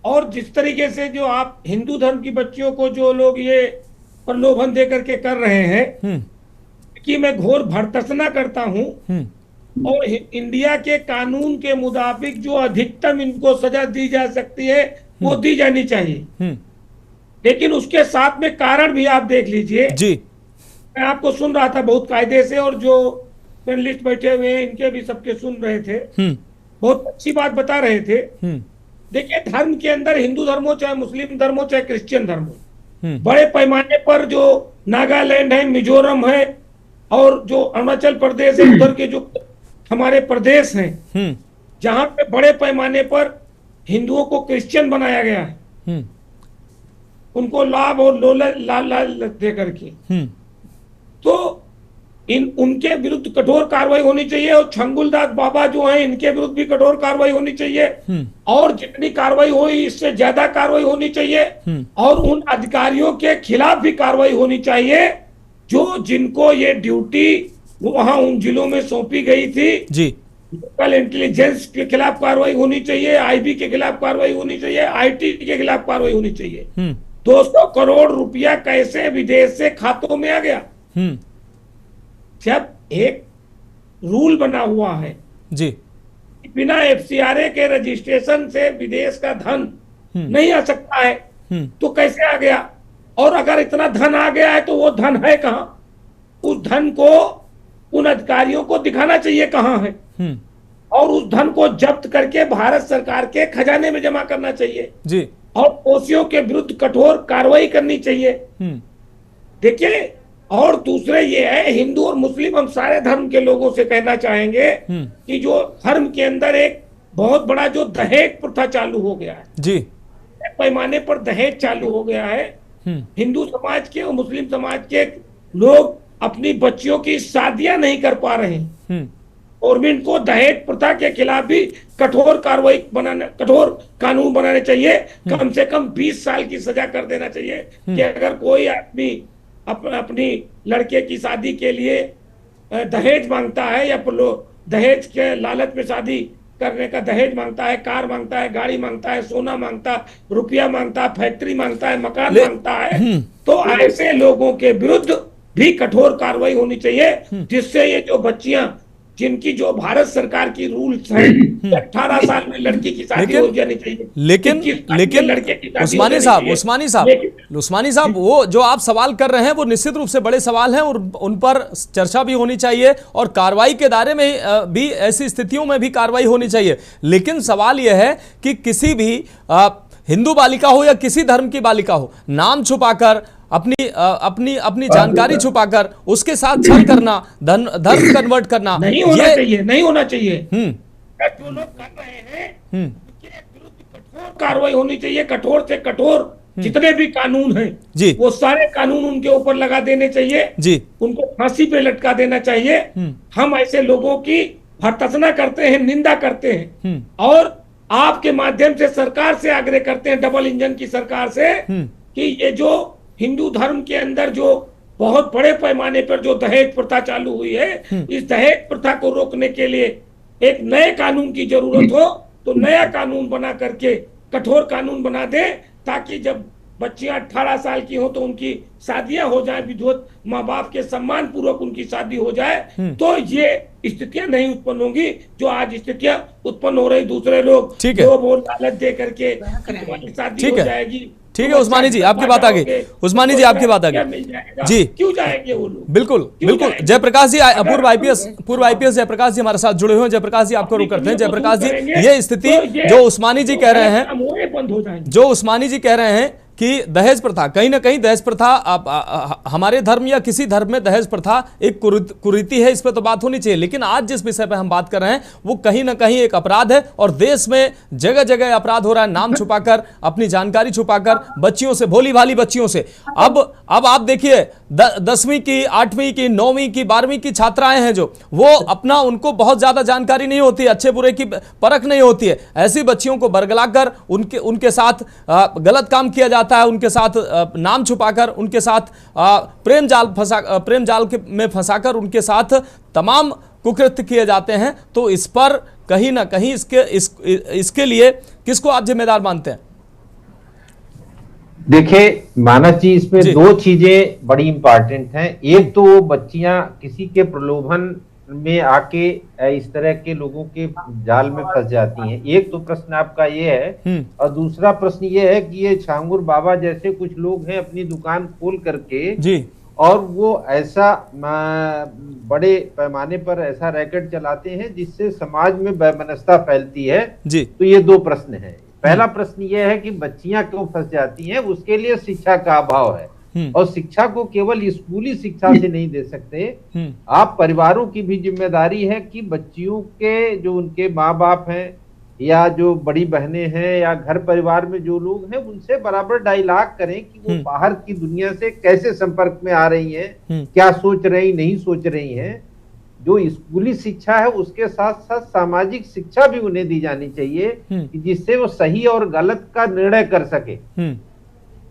और जिस तरीके से जो आप हिंदू धर्म की बच्चियों को जो लोग ये प्रलोभन दे करके कर रहे हैं कि मैं घोर भर्त्सना करता हूं, और इंडिया के कानून के मुताबिक जो अधिकतम इनको सजा दी जा सकती है वो दी जानी चाहिए। लेकिन उसके साथ में कारण भी आप देख लीजिए जी। मैं आपको सुन रहा था बहुत कायदे से, और जो पैनलिस्ट बैठे हुए हैं इनके भी सबके सुन रहे थे, बहुत अच्छी बात बता रहे थे। देखिए, धर्म के अंदर हिंदू धर्म हो, चाहे मुस्लिम धर्म हो, चाहे क्रिश्चियन धर्म हो, बड़े पैमाने पर जो नागालैंड है, मिजोरम है, और जो अरुणाचल प्रदेश है, उधर के जो हमारे प्रदेश हैं जहां पे बड़े पैमाने पर हिंदुओं को क्रिश्चियन बनाया गया है, उनको लाभ और लाल दे करके, तो उनके विरुद्ध कठोर कार्रवाई होनी चाहिए। और छंगुलदास बाबा जो हैं इनके विरुद्ध भी कठोर कार्रवाई होनी चाहिए, और जितनी कार्रवाई हुई इससे ज्यादा कार्रवाई होनी चाहिए, और उन अधिकारियों के खिलाफ भी कार्रवाई होनी चाहिए जो जिनको ये ड्यूटी वहां उन जिलों में सौंपी गई थी जी। लोकल इंटेलिजेंस के खिलाफ कार्रवाई होनी चाहिए, आईबी के खिलाफ कार्रवाई होनी चाहिए, आईटी के खिलाफ कार्रवाई होनी चाहिए। 200 करोड़ रुपया कैसे विदेश से खातों में आ गया? जब एक रूल बना हुआ है जी, बिना एफसीआरए के रजिस्ट्रेशन से विदेश का धन नहीं आ सकता है, तो कैसे आ गया? और अगर इतना धन आ गया है तो वो धन है कहां? उस धन को उन अधिकारियों को दिखाना चाहिए कहां है, और उस धन को जब्त करके भारत सरकार के खजाने में जमा करना चाहिए जी, और दोषियों के विरुद्ध कठोर कार्रवाई करनी चाहिए। देखिए, और दूसरे ये है, हिंदू और मुस्लिम, हम सारे धर्म के लोगों से कहना चाहेंगे कि जो धर्म के अंदर एक बहुत बड़ा जो दहेज प्रथा चालू हो गया है जी, पैमाने पर दहेज चालू हो गया है। हिंदू समाज के और मुस्लिम समाज के लोग अपनी बच्चियों की शादियां नहीं कर पा रहे हैं। गवर्नमेंट को दहेज प्रथा के खिलाफ भी कठोर कार्रवाई बनाने, कठोर कानून बनाने चाहिए। कम से कम 20 साल की सजा कर देना चाहिए कि अगर कोई आदमी अपनी लड़के की शादी के लिए दहेज मांगता है या दहेज के लालच में शादी करने का दहेज मांगता है, कार मांगता है, गाड़ी मांगता है, सोना मांगता है, रुपया मांगता है, फैक्ट्री मांगता है, मकान मांगता है, तो ऐसे लोगों के विरुद्ध भी कठोर कार्रवाई होनी चाहिए, जिससे ये जो बच्चियां जिनकी जो भारत सरकार की रूल्स है 18 साल में लड़की की शादी हो जानी चाहिए, लेकिन लड़के की शादी उस्मानी साहब वो जो आप सवाल कर रहे हैं वो निश्चित रूप से बड़े सवाल हैं और उन पर चर्चा भी होनी चाहिए और कार्रवाई के दायरे में भी ऐसी स्थितियों में भी कार्रवाई होनी चाहिए। लेकिन सवाल यह है कि किसी भी हिंदू बालिका हो या किसी धर्म की बालिका हो, नाम छुपाकर अपनी जानकारी छुपाकर उसके साथ छल करना, धर्म कन्वर्ट करना नहीं होना चाहिए। जो लोग कर रहे हैं उनके विरुद्ध कठोर कार्रवाई होनी चाहिए, कठोर से कठोर जितने भी कानून हैं जी, वो सारे कानून उनके ऊपर लगा देने चाहिए जी, उनको फांसी पे लटका देना चाहिए। हम ऐसे लोगों की भर्त्सना करते हैं, निंदा करते हैं और आपके माध्यम से सरकार से आग्रह करते हैं, डबल इंजन की सरकार से, कि ये जो हिंदू धर्म के अंदर जो बहुत बड़े पैमाने पर जो दहेज प्रथा चालू हुई है, इस दहेज प्रथा को रोकने के लिए एक नए कानून की जरूरत हो तो नया कानून बना करके कठोर कानून बना दे, ताकि जब बच्चियां 18 साल की हो तो उनकी शादियां हो जाए, विधवत माँ बाप के सम्मान पूर्वक उनकी शादी हो जाए, तो ये स्थितियां नहीं उत्पन्न होंगी जो आज स्थितियां उत्पन्न हो रही। दूसरे लोग जो वो लालच दे करके शादी हो जाएगी। ठीक है उस्मानी जी, आपकी बात आ गई। उस्मानी जी आपकी बात आ गई जी, क्यों जाएंगे वो लोग? बिल्कुल बिल्कुल। जयप्रकाश जी, पूर्व आईपीएस जयप्रकाश जी हमारे साथ जुड़े हुए हैं। जयप्रकाश जी आपको रुक करते हैं। जयप्रकाश जी, ये स्थिति जो उस्मानी जी कह रहे हैं, जो उस्मानी जी कह रहे हैं कि दहेज प्रथा, कहीं ना कहीं दहेज प्रथा हमारे धर्म या किसी धर्म में दहेज प्रथा एक कुरीति है, इस पर तो बात होनी चाहिए। लेकिन आज जिस विषय पर हम बात कर रहे हैं वो कहीं ना कहीं एक अपराध है और देश में जगह जगह अपराध हो रहा है, नाम छुपाकर, अपनी जानकारी छुपाकर, बच्चियों से, भोली भाली बच्चियों से। अब आप देखिए 10वीं की, 8वीं की, 9वीं की, 12वीं की छात्राएं हैं जो वो अपना, उनको बहुत ज्यादा जानकारी नहीं होती, अच्छे बुरे की परख नहीं होती है। ऐसी बच्चियों को बरगलाकर उनके साथ गलत काम किया जाता है, उनके साथ नाम छुपाकर, उनके साथ प्रेम जाल में फंसाकर उनके साथ तमाम कुकृत्य किए जाते हैं। तो इस पर कहीं ना कहीं इसके लिए किसको आप जिम्मेदार मानते हैं? देखिए मानस जी, इसमें दो चीजें बड़ी इंपॉर्टेंट हैं। एक तो बच्चियां किसी के प्रलोभन में आके इस तरह के लोगों के जाल में फंस जाती हैं। एक तो प्रश्न आपका ये है, और दूसरा प्रश्न ये है कि ये छांगुर बाबा जैसे कुछ लोग हैं अपनी दुकान खोल करके जी, और वो ऐसा बड़े पैमाने पर ऐसा रैकेट चलाते हैं जिससे समाज में वैमनस्यता फैलती है जी। तो ये दो प्रश्न हैं। पहला प्रश्न ये है कि बच्चियां क्यों फंस जाती हैं, उसके लिए शिक्षा का अभाव है और शिक्षा को केवल स्कूली शिक्षा से नहीं दे सकते। आप परिवारों की भी जिम्मेदारी है कि बच्चियों के जो उनके माँ बाप हैं या जो बड़ी बहनें हैं या घर परिवार में जो लोग हैं उनसे बराबर डायलॉग करें कि वो बाहर की दुनिया से कैसे संपर्क में आ रही हैं, क्या सोच रही, नहीं सोच रही हैं। जो स्कूली शिक्षा है उसके साथ साथ सामाजिक शिक्षा भी उन्हें दी जानी चाहिए कि जिससे वो सही और गलत का निर्णय कर सके,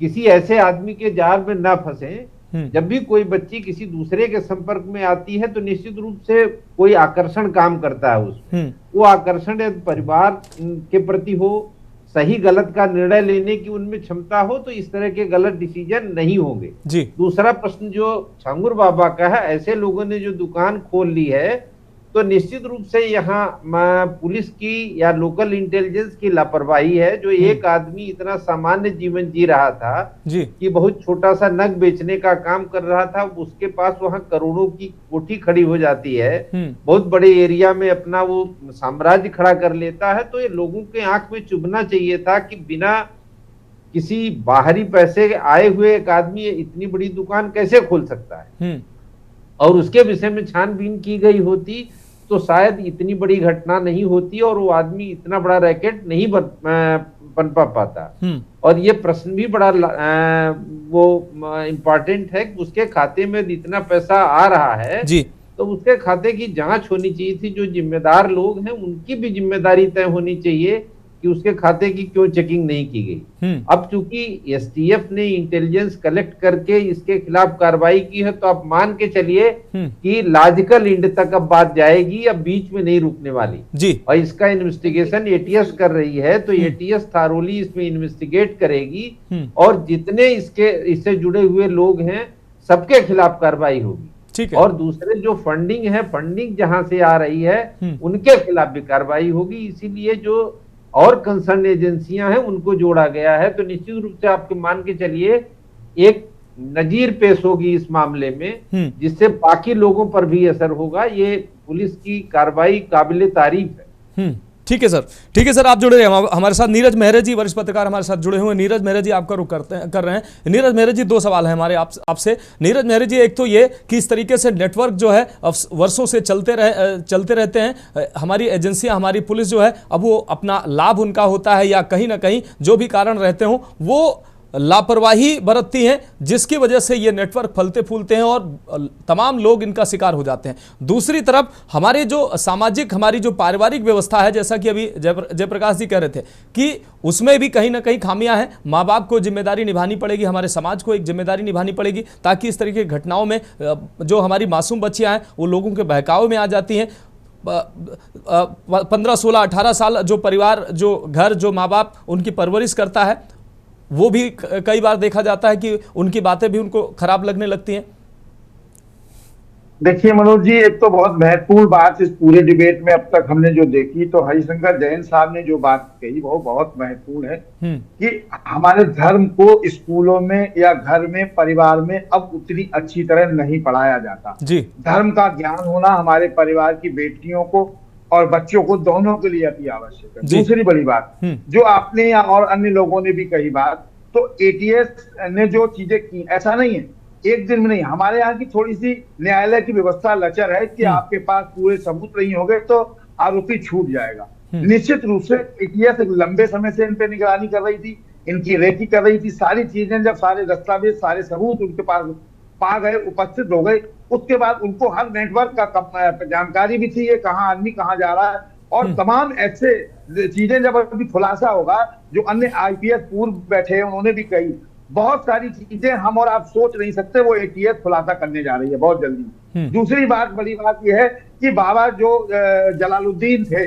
किसी ऐसे आदमी के जाल में ना फंसे। जब भी कोई बच्ची किसी दूसरे के संपर्क में आती है तो निश्चित रूप से कोई आकर्षण काम करता है उसमें। वो आकर्षण यदि परिवार के प्रति हो, सही गलत का निर्णय लेने की उनमें क्षमता हो, तो इस तरह के गलत डिसीजन नहीं होंगे जी। दूसरा प्रश्न जो छांगुर बाबा का है, ऐसे लोगों ने जो दुकान खोल ली है तो निश्चित रूप से यहाँ पुलिस की या लोकल इंटेलिजेंस की लापरवाही है। जो एक आदमी इतना सामान्य जीवन जी रहा था जी, कि बहुत छोटा सा नग बेचने का काम कर रहा था, उसके पास वहाँ करोड़ों की कोठी खड़ी हो जाती है, बहुत बड़े एरिया में अपना वो साम्राज्य खड़ा कर लेता है। तो ये लोगों के आंख में चुभना चाहिए था कि बिना किसी बाहरी पैसे आए हुए एक आदमी इतनी बड़ी दुकान कैसे खोल सकता है, और उसके विषय में छानबीन की गई होती तो शायद इतनी बड़ी घटना नहीं होती और वो आदमी इतना बड़ा रैकेट नहीं पनपा पाता। और ये प्रश्न भी बड़ा वो इम्पोर्टेंट है कि उसके खाते में इतना पैसा आ रहा है जी, तो उसके खाते की जांच होनी चाहिए थी। जो जिम्मेदार लोग हैं उनकी भी जिम्मेदारी तय होनी चाहिए कि उसके खाते की क्यों चेकिंग नहीं की गई। अब चूंकि एसटीएफ ने इंटेलिजेंस कलेक्ट करके इसके खिलाफ कार्रवाई की है, तो आप मान के चलिए कि लॉजिकल एंड तक अब बात जाएगी, अब बीच में नहीं रुकने वाली जी। और इसका इन्वेस्टिगेशन एटीएस कर रही है, तो एटीएस थारोली इसमें इन्वेस्टिगेट करेगी और जितने इससे जुड़े हुए लोग हैं सबके खिलाफ कार्रवाई होगी। ठीक है। और दूसरे जो फंडिंग जहां से आ रही है उनके खिलाफ भी कार्रवाई होगी। इसीलिए जो और कंसर्न एजेंसियां हैं उनको जोड़ा गया है। तो निश्चित रूप से आपके मान के चलिए एक नजीर पेश होगी इस मामले में, जिससे बाकी लोगों पर भी असर होगा। ये पुलिस की कार्रवाई काबिले तारीफ है। ठीक है सर, ठीक है सर, आप जुड़े रहे हमारे साथ। नीरज मेहरा जी वरिष्ठ पत्रकार हमारे साथ जुड़े हुए हैं। नीरज मेहरा जी आपका रुख कर रहे हैं। नीरज मेहरा जी, दो सवाल है हमारे आपसे। नीरज मेहरा जी, एक तो ये कि इस तरीके से नेटवर्क जो है वर्षों से चलते रहते हैं, हमारी एजेंसियां, हमारी पुलिस जो है, अब वो अपना लाभ उनका होता है या कहीं ना कहीं जो भी कारण रहते हों वो लापरवाही बरतती हैं, जिसकी वजह से ये नेटवर्क फलते फूलते हैं और तमाम लोग इनका शिकार हो जाते हैं। दूसरी तरफ हमारे जो सामाजिक, हमारी जो पारिवारिक व्यवस्था है, जैसा कि अभी जयप्रकाश जी कह रहे थे कि उसमें भी कहीं ना कहीं खामियां हैं। माँ बाप को जिम्मेदारी निभानी पड़ेगी, हमारे समाज को एक जिम्मेदारी निभानी पड़ेगी, ताकि इस तरीके की घटनाओं में जो हमारी मासूम बच्चियां हैं वो लोगों के बहकावे में आ जाती हैं। 15, 16, 18 साल जो परिवार, जो घर, जो माँ बाप उनकी परवरिश करता है, वो भी कई बार देखा जाता है कि उनकी बातें भी उनको खराब लगने लगती हैं। देखिए मनोज जी, एक तो बहुत महत्वपूर्ण बात इस पूरे डिबेट में अब तक हमने जो देखी, तो हरिशंकर जैन साहब ने जो बात कही वो बहुत महत्वपूर्ण है कि हमारे धर्म को स्कूलों में या घर में, परिवार में अब उतनी अच्छी तरह नहीं पढ़ाया जाता जी। धर्म का ज्ञान होना हमारे परिवार की बेटियों को और बच्चों को दोनों के लिए अति आवश्यक है। दूसरी बड़ी बात जो आपने या और अन्य लोगों ने भी कही बात, तो एटीएस ने जो चीजें की, ऐसा नहीं है एक दिन में नहीं। हमारे यहाँ की थोड़ी सी न्यायालय की व्यवस्था लचर है कि आपके पास पूरे सबूत नहीं होंगे तो आरोपी छूट जाएगा। निश्चित रूप से एटीएस एक लंबे समय से इन पे निगरानी कर रही थी, इनकी रेकी कर रही थी। सारी चीजें, जब सारे दस्तावेज, सारे सबूत उनके पास पा गए, उपस्थित हो गए, उसके बाद उनको हर नेटवर्क का जानकारी भी थी, ये कहाँ आदमी कहाँ जा रहा है, और तमाम ऐसे चीजें जब अभी खुलासा होगा, जो अन्य आईपीएस पूर्व बैठे हैं उन्होंने भी कही, बहुत सारी चीजें हम और आप सोच नहीं सकते, वो एटीएस खुलासा करने जा रही है बहुत जल्दी। दूसरी बात, बड़ी बात यह है कि बाबा जो जलालुद्दीन थे,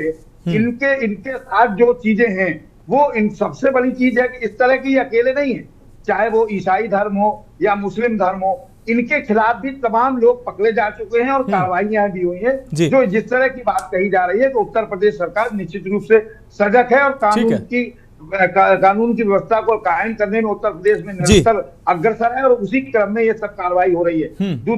इनके साथ जो चीजें हैं, वो इन सबसे बड़ी चीज है कि इस तरह की अकेले नहीं है, चाहे वो ईसाई धर्म हो या मुस्लिम धर्म हो, इनके खिलाफ भी तमाम लोग पकड़े जा चुके हैं और कार्रवाइयां भी हुई हैं। जो जिस तरह की बात कही जा रही है कि उत्तर प्रदेश सरकार निश्चित रूप से सजग है और कानून की व्यवस्था को कायम करने में उत्तर प्रदेश में निरंतर अग्रसर है, और उसी क्रम में ये सब कार्रवाई हो रही है।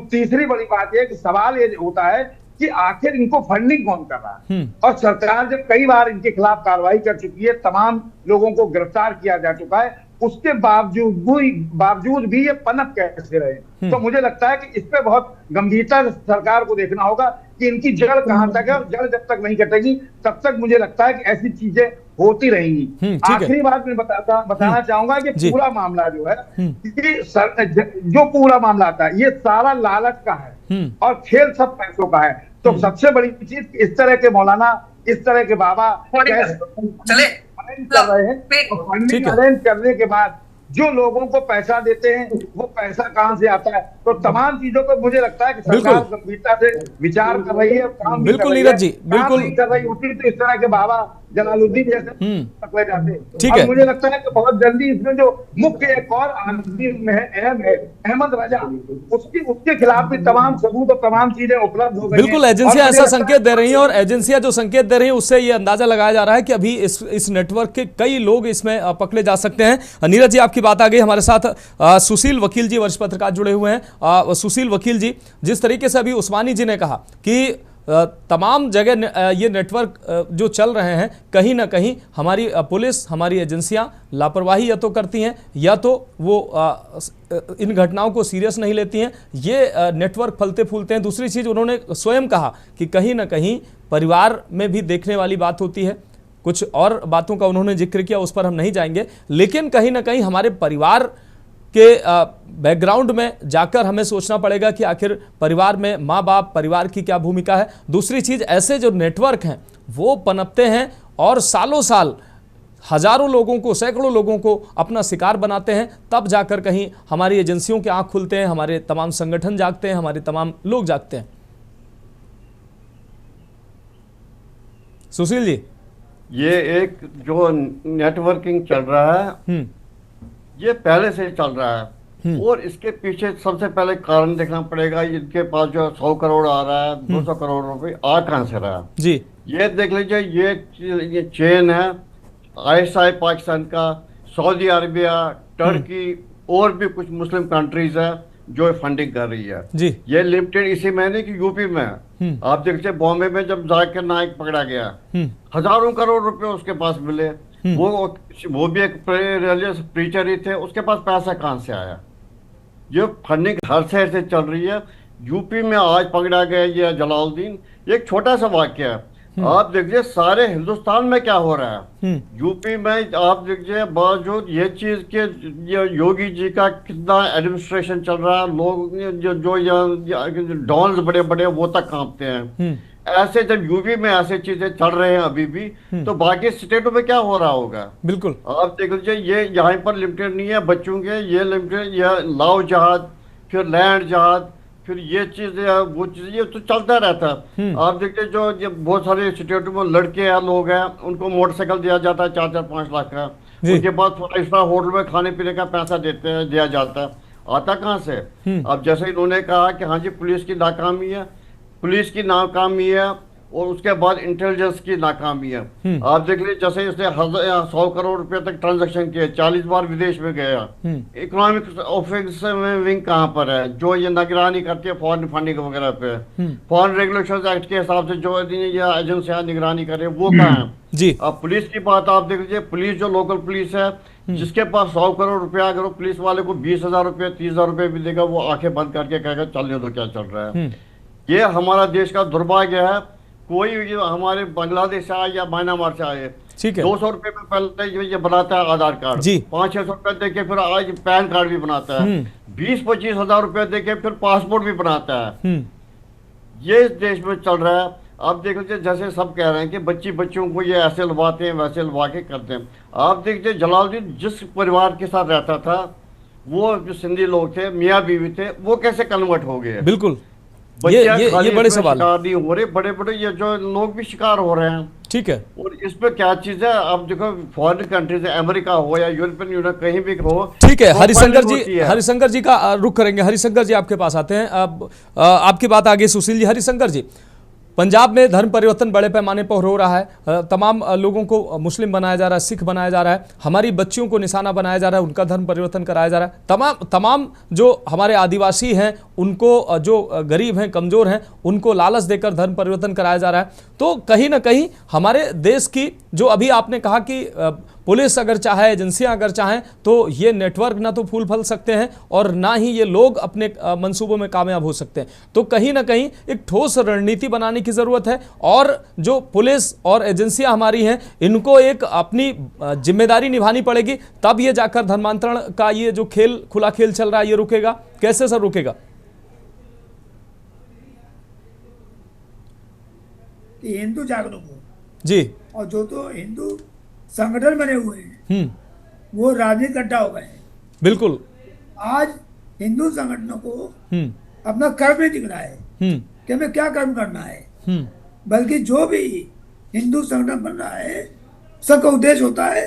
तीसरी बड़ी बात यह कि सवाल ये होता है कि आखिर इनको फंडिंग कौन कर रहा है, और सरकार जब कई बार इनके खिलाफ कार्रवाई कर चुकी है, तमाम लोगों को गिरफ्तार किया जा चुका है, उसके बावजूद भी ये पनप कैसे रहे। तो मुझे लगता है कि इस पे बहुत गंभीरता से सरकार को देखना होगा कि इनकी जड़ कहां तक है, और जड़ जब तक नहीं कटेगी तब तक मुझे लगता है कि ऐसी चीजें होती रहेंगी। आखिरी बात मैं बताना चाहूंगा कि पूरा मामला जो है, जो पूरा मामला आता है, ये सारा लालच का है और खेल सब पैसों का है। तो सबसे बड़ी चीज, इस तरह के मौलाना, इस तरह के बाबा चले कर रहे हैं, फंडिंग अरेंज करने के बाद जो लोगों को पैसा देते हैं, वो पैसा कहां से आता है, तो तमाम चीजों पर मुझे लगता है कि सरकार गंभीरता से विचार कर रही है, काम बिल्कुल नीरज जी, बिल्कुल कर रही होती तो इस तरह के बाबा जलालुद्दीन जैसे पकड़े जाते। ठीक है, मुझे लगता है कि बहुत जल्दी इसमें जो मुख्य एक और आदमी में अहम है, अहमद रजा, उसके खिलाफ भी तमाम सबूत और तमाम चीजें उपलब्ध हो गई। बिल्कुल, एजेंसियां ऐसा संकेत दे रही हैं, और एजेंसियां जो संकेत दे रही हैं उससे ये अंदाजा लगाया जा रहा है कि अभी इस नेटवर्क के कई लोग इसमें पकड़े जा सकते हैं। नीरज जी, आपकी बात आ गई। हमारे साथ सुशील वकील जी वरिष्ठ पत्रकार जुड़े हुए हैं। सुशील वकील जी, जिस तरीके से अभी उस्मानी जी ने कहा कि तमाम जगह ये नेटवर्क जो चल रहे हैं, कहीं ना कहीं हमारी पुलिस, हमारी एजेंसियां लापरवाही या तो करती हैं या तो वो इन घटनाओं को सीरियस नहीं लेती हैं, ये नेटवर्क फलते फूलते हैं। दूसरी चीज़, उन्होंने स्वयं कहा कि कहीं ना कहीं परिवार में भी देखने वाली बात होती है। कुछ और बातों का उन्होंने जिक्र किया, उस पर हम नहीं जाएंगे, लेकिन कहीं ना कहीं हमारे परिवार के बैकग्राउंड में जाकर हमें सोचना पड़ेगा कि आखिर परिवार में माँ बाप, परिवार की क्या भूमिका है। दूसरी चीज़, ऐसे जो नेटवर्क हैं वो पनपते हैं और सालों साल हजारों लोगों को, सैकड़ों लोगों को अपना शिकार बनाते हैं, तब जाकर कहीं हमारी एजेंसियों के आंख खुलते हैं, हमारे तमाम संगठन जागते हैं, हमारे तमाम लोग जागते हैं। सुशील जी, ये एक जो नेटवर्किंग चल रहा है ये पहले से चल रहा है और इसके पीछे सबसे पहले कारण देखना पड़ेगा। इनके पास जो 100 करोड़ आ रहा है, 200 करोड़ रुपए आ कहां से रहा है जी। ये देख लीजिए, ये चेन है ISI पाकिस्तान का, सऊदी अरेबिया, टर्की और भी कुछ मुस्लिम कंट्रीज है जो फंडिंग कर रही है जी। ये लिमिटेड इसी महीने की यूपी में है। आप देखते बॉम्बे में जब जाकिर नाइक पकड़ा गया, हजारों करोड़ रुपए उसके पास मिले। वो भी एक रिलीजियस प्रीचर ही थे, उसके पास पैसा कहां से आया? ये फंडिंग हर शहर से चल रही है। यूपी में आज पकड़ा गया ये जलालुद्दीन, एक छोटा सा वाक्य है। आप देखिए सारे हिंदुस्तान में क्या हो रहा है। यूपी में आप देखिए बावजूद ये चीज के योगी जी का कितना एडमिनिस्ट्रेशन चल रहा है, लोग जो डॉन्स बड़े बड़े वो तक कांपते हैं। ऐसे जब यूपी में ऐसे चीजें चल रहे हैं अभी भी, तो बाकी स्टेटों में क्या हो रहा होगा? बिल्कुल आप देख लीजिए, ये यहाँ पर लिमिटेड नहीं है बच्चों के, ये लिमिटेड, ये लाव जहाज, फिर लैंड जहाज, फिर ये चीज वो चीज, ये तो चलता रहता है। आप देखते जो ये बहुत सारे स्टेटों में लड़के हैं, लोग हैं, उनको मोटरसाइकिल दिया जाता है 4-5 लाख का, उनके पास 5 स्टार होटल में खाने पीने का पैसा दिया जाता है। आता कहाँ से? अब जैसे इन्होंने कहा कि हाँ जी पुलिस की नाकामी है, पुलिस की नाकामी है और उसके बाद इंटेलिजेंस की नाकामी है। आप देख लीजिए जैसे इसने 100 करोड़ रुपए तक ट्रांजैक्शन किए, 40 बार विदेश में गया। इकोनॉमिक ऑफेंसिव विंग कहाँ पर है जो ये निगरानी करती है फॉरेन फंडिंग वगैरह पे? फॉरेन रेगुलेशन एक्ट के हिसाब से जो ये एजेंसियां निगरानी कर रही है वो कहाँ है जी। अब पुलिस की बात आप देख लीजिए, पुलिस जो लोकल पुलिस है जिसके पास 100 करोड़ रुपया, अगर वो पुलिस वाले को 20,000 रुपये 30,000 रुपये भी देगा, वो आंखें बंद करके कहेगा चलने दो क्या चल रहा है। ये हमारा देश का दुर्भाग्य है। कोई हमारे बांग्लादेश से आए या म्यांमार से आए, ठीक है, 200 रुपए में पहले ये बनाता है आधार कार्ड, 500-600 रुपए देके फिर आज पैन कार्ड भी बनाता है, 20-25 हजार रुपए देके फिर पासपोर्ट भी बनाता है। ये इस देश में चल रहा है। आप देख लीजिए जैसे सब कह रहे हैं कि बच्चों को ये ऐसे लुभाते हैं वैसे लुभा के करते हैं। आप देखिए जलालुद्दीन जिस परिवार के साथ रहता था, वो जो सिंधी लोग थे, मियाँ बीवी थे, वो कैसे कन्वर्ट हो गए? बिल्कुल, ये बड़े सवाल नहीं हो रहे, बड़े बड़े ये जो लोग भी शिकार हो रहे हैं। ठीक है, और इस पे क्या चीज है? आप देखो फॉरेन कंट्रीज, अमेरिका हो या यूरोपियन यूनियन कहीं भी हो। ठीक है, हरिशंकर जी का रुख करेंगे। हरिशंकर जी आपके पास आते हैं। अब आपकी बात आगे सुशील जी। हरिशंकर जी, पंजाब में धर्म परिवर्तन बड़े पैमाने पर हो रहा है, तमाम लोगों को मुस्लिम बनाया जा रहा है, सिख बनाया जा रहा है, हमारी बच्चियों को निशाना बनाया जा रहा है, उनका धर्म परिवर्तन कराया जा रहा है। तमाम जो हमारे आदिवासी हैं, उनको, जो गरीब हैं, कमज़ोर हैं, उनको लालच देकर धर्म परिवर्तन कराया जा रहा है। तो कहीं ना कहीं हमारे देश की, जो अभी आपने कहा कि पुलिस अगर चाहे, एजेंसियां अगर चाहें, तो ये नेटवर्क ना तो फूल फल सकते हैं और ना ही ये लोग अपने मंसूबों में कामयाब हो सकते हैं। तो कहीं ना कहीं एक ठोस रणनीति बनाने की ज़रूरत है और जो पुलिस और एजेंसियां हमारी हैं, इनको एक अपनी जिम्मेदारी निभानी पड़ेगी, तब ये जाकर धर्मांतरण का ये जो खेल, खुला खेल चल रहा है, ये रुकेगा। कैसे सर रुकेगा? हिंदू जागरूक हो जी, और जो तो हिंदू संगठन बने हुए हैं वो राजनीतिक अड्डा हो गए हैं। बिल्कुल, आज हिंदू संगठनों को अपना कर्म नहीं दिख रहा है कि हमें क्या कर्म करना है, बल्कि जो भी हिंदू संगठन बन रहा है सबका उद्देश्य होता है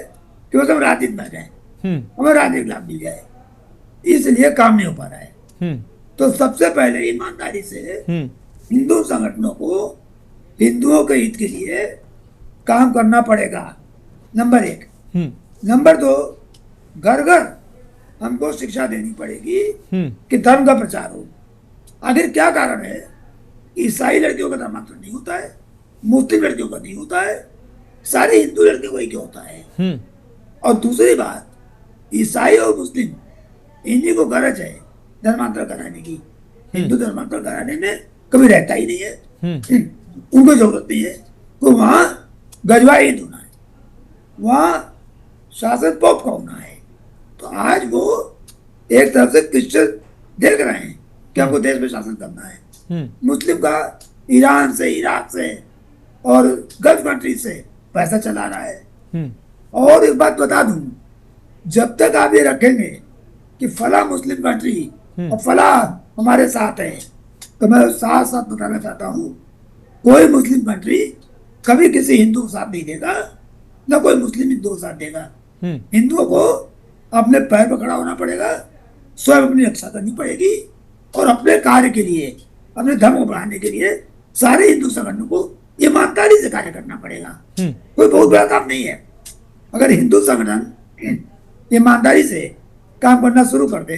कि वो सब राजनीति में जाए, हमें राजनीतिक लाभ मिल जाए, इसलिए काम नहीं हो पा रहा है। तो सबसे पहले ईमानदारी से हिंदू संगठनों को हिंदुओं के हित के लिए काम करना पड़ेगा, नंबर 1। नंबर 2, घर घर हमको शिक्षा देनी पड़ेगी कि धर्म का प्रचार हो। आखिर क्या कारण है? ईसाई लड़कियों का धर्मांतरण नहीं होता है, मुस्लिम लड़कियों का नहीं होता है, सारी हिंदू लड़कियों को ही क्यों होता है? और दूसरी बात, ईसाई और मुस्लिम इन्हीं को गरज है धर्मांतर कराने की, हिंदू धर्मांतर कराने में कभी रहता ही नहीं है। उनको जरूरत नहीं है, तो वहां गजवाई हिंदू होना है, वहां शासन पोप का होना है। तो आज वो एक तरफ से क्रिश्चियन देख रहे हैं कि हमको देश में शासन करना है, मुस्लिम का ईरान से, इराक से और गल्फ कंट्री से पैसा चला रहा है। और एक बात बता दूं, जब तक आप ये रखेंगे कि फला मुस्लिम कंट्री और फला हमारे साथ है, तो मैं साथ साथ बताना चाहता हूँ, कोई मुस्लिम कंट्री कभी किसी हिंदू को साथ नहीं देगा, ना कोई मुस्लिम हिंदू को साथ देगा। हिंदुओं को अपने पैर पर खड़ा होना पड़ेगा, स्वयं अपनी रक्षा करनी पड़ेगी, और अपने कार्य के लिए, अपने धर्म को बढ़ाने के लिए सारे हिंदू संगठनों को ईमानदारी से कार्य करना पड़ेगा। कोई बहुत बड़ा काम नहीं है। अगर हिंदू संगठन ईमानदारी से काम करना शुरू कर दे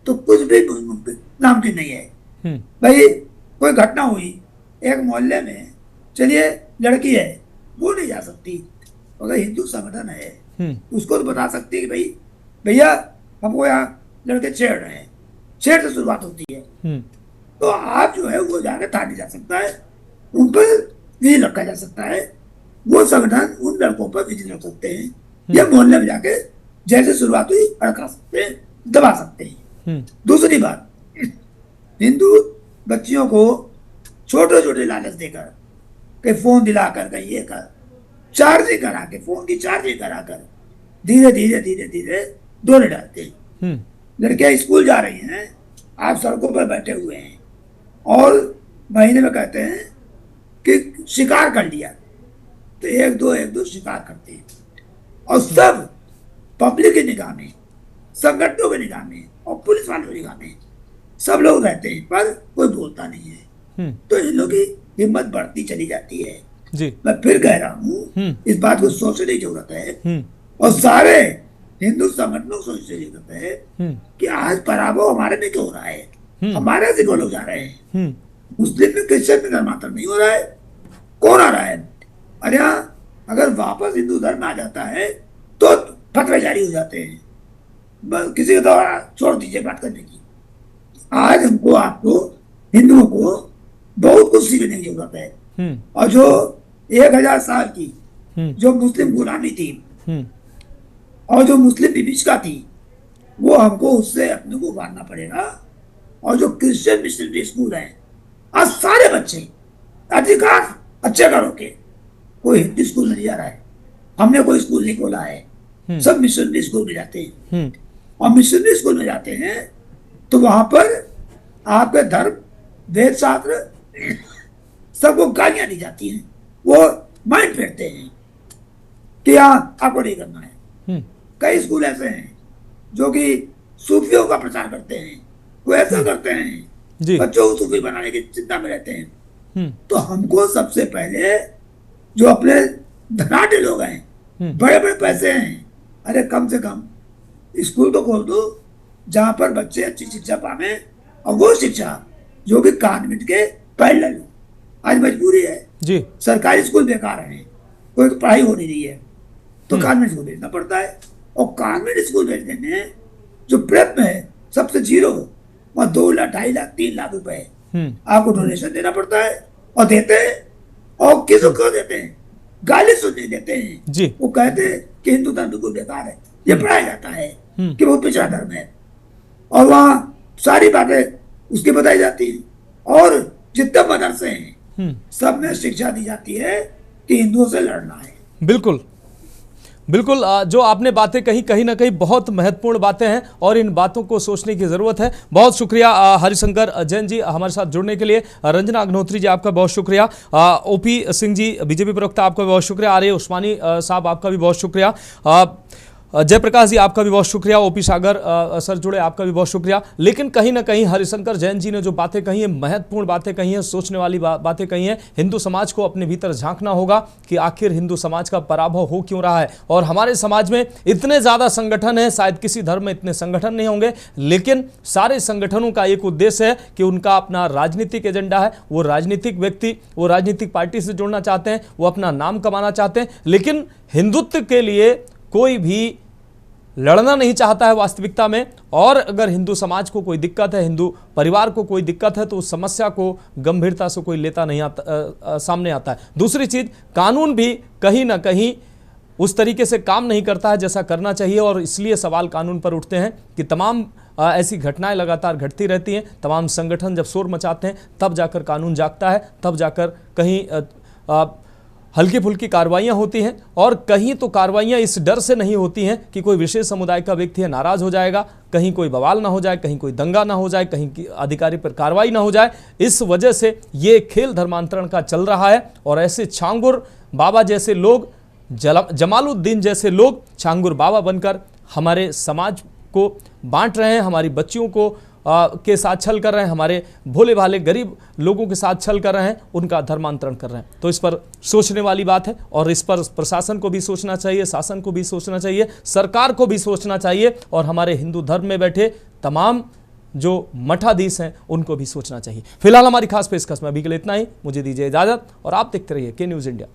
तो कुछ भी नामुमकिन नहीं है। भाई कोई घटना हुई एक मोहल्ले में, चलिए लड़की है वो नहीं जा सकती, अगर हिंदू संगठन है उसको तो बता सकती है कि भाई भैया हमको यहाँ लड़के छेड़ रहे हैं, छेड़ से शुरुआत होती है। तो आप जो है वो जाकर थाने जा सकता है, उन पर विजिल रखा जा सकता है, वो संगठन उन लड़कों पर विजिल रख सकते हैं, या मोहल्ले में जाके जैसे शुरुआत हुई अड़का सकते हैं, दबा सकते हैं। दूसरी बात, हिंदू बच्चियों को छोटे छोटे लालच देकर, कहीं फोन दिलाकर, कहीं ये कर, चार्जिंग करा के, फोन की चार्जिंग कराकर धीरे धीरे धीरे धीरे डोले डालते हैं। लड़कियां स्कूल जा रही हैं, आप सड़कों पर बैठे हुए हैं और महीने में कहते हैं कि शिकार कर लिया, तो एक दो शिकार करते हैं, और सब पब्लिक की निगाह में, संगठनों की निगाह में और पुलिस वालों की निगाह में सब लोग रहते हैं, पर कोई बोलता नहीं है। तो इन लोगों की हिम्मत बढ़ती चली जाती है जी। मैं फिर कह रहा हूँ, इस बात को सोचने की जरूरत है, और सारे हिंदू संगठनों को सोचने की जरूरत है कि आज पराभव हमारे में क्यों हो रहा है, हमारे से क्यों लोग जा रहे हैं, मुस्लिम में, क्रिश्चियन में धर्मांतरण नहीं हो रहा है, कौन आ रहा है? अरे अगर वापस हिंदू धर्म आ जाता है तो फतवे जारी हो जाते हैं, किसी के द्वारा छोड़ दीजिए बात करने की। आज हमको, आपको, हिंदुओं को बहुत कुछ सीखने की जरूरत है, और जो 1000 साल की जो मुस्लिम गुलामी थी और जो मुस्लिम विभिषिका थी, वो हमको उससे अपने को उबारना पड़ेगा। और जो क्रिश्चियन मिशनरी स्कूल है, आज सारे बच्चे अधिकांश अच्छे घरों के, कोई हिंदी स्कूल नहीं जा रहा है, हमने कोई स्कूल नहीं खोला है, सब मिशनरी स्कूल में जाते हैं। और मिशनरी स्कूल में जाते हैं तो वहां पर आपके धर्म, वेद शास्त्र, सबको गालियां दी जाती हैं, वो माइंड फेरते हैं कि हाँ आपको नहीं करना है। कई स्कूल ऐसे हैं जो कि सूफियों का प्रचार करते हैं, वो ऐसा करते हैं, बच्चों को सूफी बनाने की चिंता में रहते हैं। तो हमको सबसे पहले, जो अपने धनाढ्य लोग हैं, बड़े बड़े पैसे हैं, अरे कम से कम स्कूल तो खोल दो जहां पर बच्चे अच्छी शिक्षा पावे, और वो शिक्षा जो कि कॉन्वेंट के पैरेलल हो। आज मजबूरी है जी, सरकारी स्कूल बेकार है, कोई पढ़ाई हो नहीं रही है, तो कॉन्वेंट स्कूल भेजना पड़ता है। और कॉन्वेंट स्कूल भेजने में जो प्रेप में है सबसे जीरो, वहाँ 2 लाख, 2.5 लाख, 3 लाख रुपए आपको डोनेशन देना पड़ता है, और देते हैं। और किसको क्यों देते हैं? गाली सुनने देते हैं जी। वो कहते हैं कि हिंदू धर्म बिल्कुल बेकार है, ये पढ़ाया जाता है कि बहुत पिछड़ा धर्म है, और वहाँ सारी बातें उसकी बताई जाती है। और जितने मदरसे हैं सब में शिक्षा दी जाती है कि हिंदुओं से लड़ना है। बिल्कुल बिल्कुल, जो आपने बातें कहीं ना कहीं बहुत महत्वपूर्ण बातें हैं, और इन बातों को सोचने की ज़रूरत है। बहुत शुक्रिया हरिशंकर जैन जी हमारे साथ जुड़ने के लिए, रंजना अग्नोत्री जी आपका बहुत शुक्रिया, ओपी सिंह जी बीजेपी प्रवक्ता आपका बहुत शुक्रिया, आर्य उस्मानी साहब आपका भी बहुत शुक्रिया, जयप्रकाश जी आपका भी बहुत शुक्रिया, ओपी सागर सर जुड़े आपका भी बहुत शुक्रिया। लेकिन कहीं ना कहीं हरिशंकर जैन जी ने जो बातें कही हैं, महत्वपूर्ण बातें कही हैं, सोचने वाली बातें कही हैं। हिंदू समाज को अपने भीतर झांकना होगा कि आखिर हिंदू समाज का पराभव हो क्यों रहा है। और हमारे समाज में इतने ज़्यादा संगठन हैं, शायद किसी धर्म में इतने संगठन नहीं होंगे, लेकिन सारे संगठनों का एक उद्देश्य है कि उनका अपना राजनीतिक एजेंडा है। वो राजनीतिक व्यक्ति, वो राजनीतिक पार्टी से जुड़ना चाहते हैं, वो अपना नाम कमाना चाहते हैं, लेकिन हिंदुत्व के लिए कोई भी लड़ना नहीं चाहता है वास्तविकता में। और अगर हिंदू समाज को कोई दिक्कत है, हिंदू परिवार को कोई दिक्कत है, तो उस समस्या को गंभीरता से कोई लेता नहीं आता, सामने आता है। दूसरी चीज़, कानून भी कहीं ना कहीं उस तरीके से काम नहीं करता है जैसा करना चाहिए, और इसलिए सवाल कानून पर उठते हैं कि तमाम ऐसी घटनाएं लगातार घटती रहती हैं। तमाम संगठन जब शोर मचाते हैं तब जाकर कानून जागता है, तब जाकर कहीं हल्की फुल्की कार्रवाइयां होती हैं, और कहीं तो कार्रवाइयां इस डर से नहीं होती हैं कि कोई विशेष समुदाय का व्यक्ति है नाराज हो जाएगा, कहीं कोई बवाल ना हो जाए, कहीं कोई दंगा ना हो जाए, कहीं की अधिकारी पर कार्रवाई ना हो जाए। इस वजह से ये खेल धर्मांतरण का चल रहा है, और ऐसे छांगुर बाबा जैसे लोग, जमालुद्दीन जैसे लोग छांगुर बाबा बनकर हमारे समाज को बांट रहे हैं, हमारी बच्चियों को के साथ छल कर रहे हैं, हमारे भोले भाले गरीब लोगों के साथ छल कर रहे हैं, उनका धर्मांतरण कर रहे हैं। तो इस पर सोचने वाली बात है, और इस पर प्रशासन को भी सोचना चाहिए, शासन को भी सोचना चाहिए, सरकार को भी सोचना चाहिए, और हमारे हिंदू धर्म में बैठे तमाम जो मठाधीश हैं उनको भी सोचना चाहिए। फिलहाल हमारी खास पेशकश में अभी के लिए इतना ही। मुझे दीजिए इजाजत, और आप देखते रहिए के न्यूज़ इंडिया।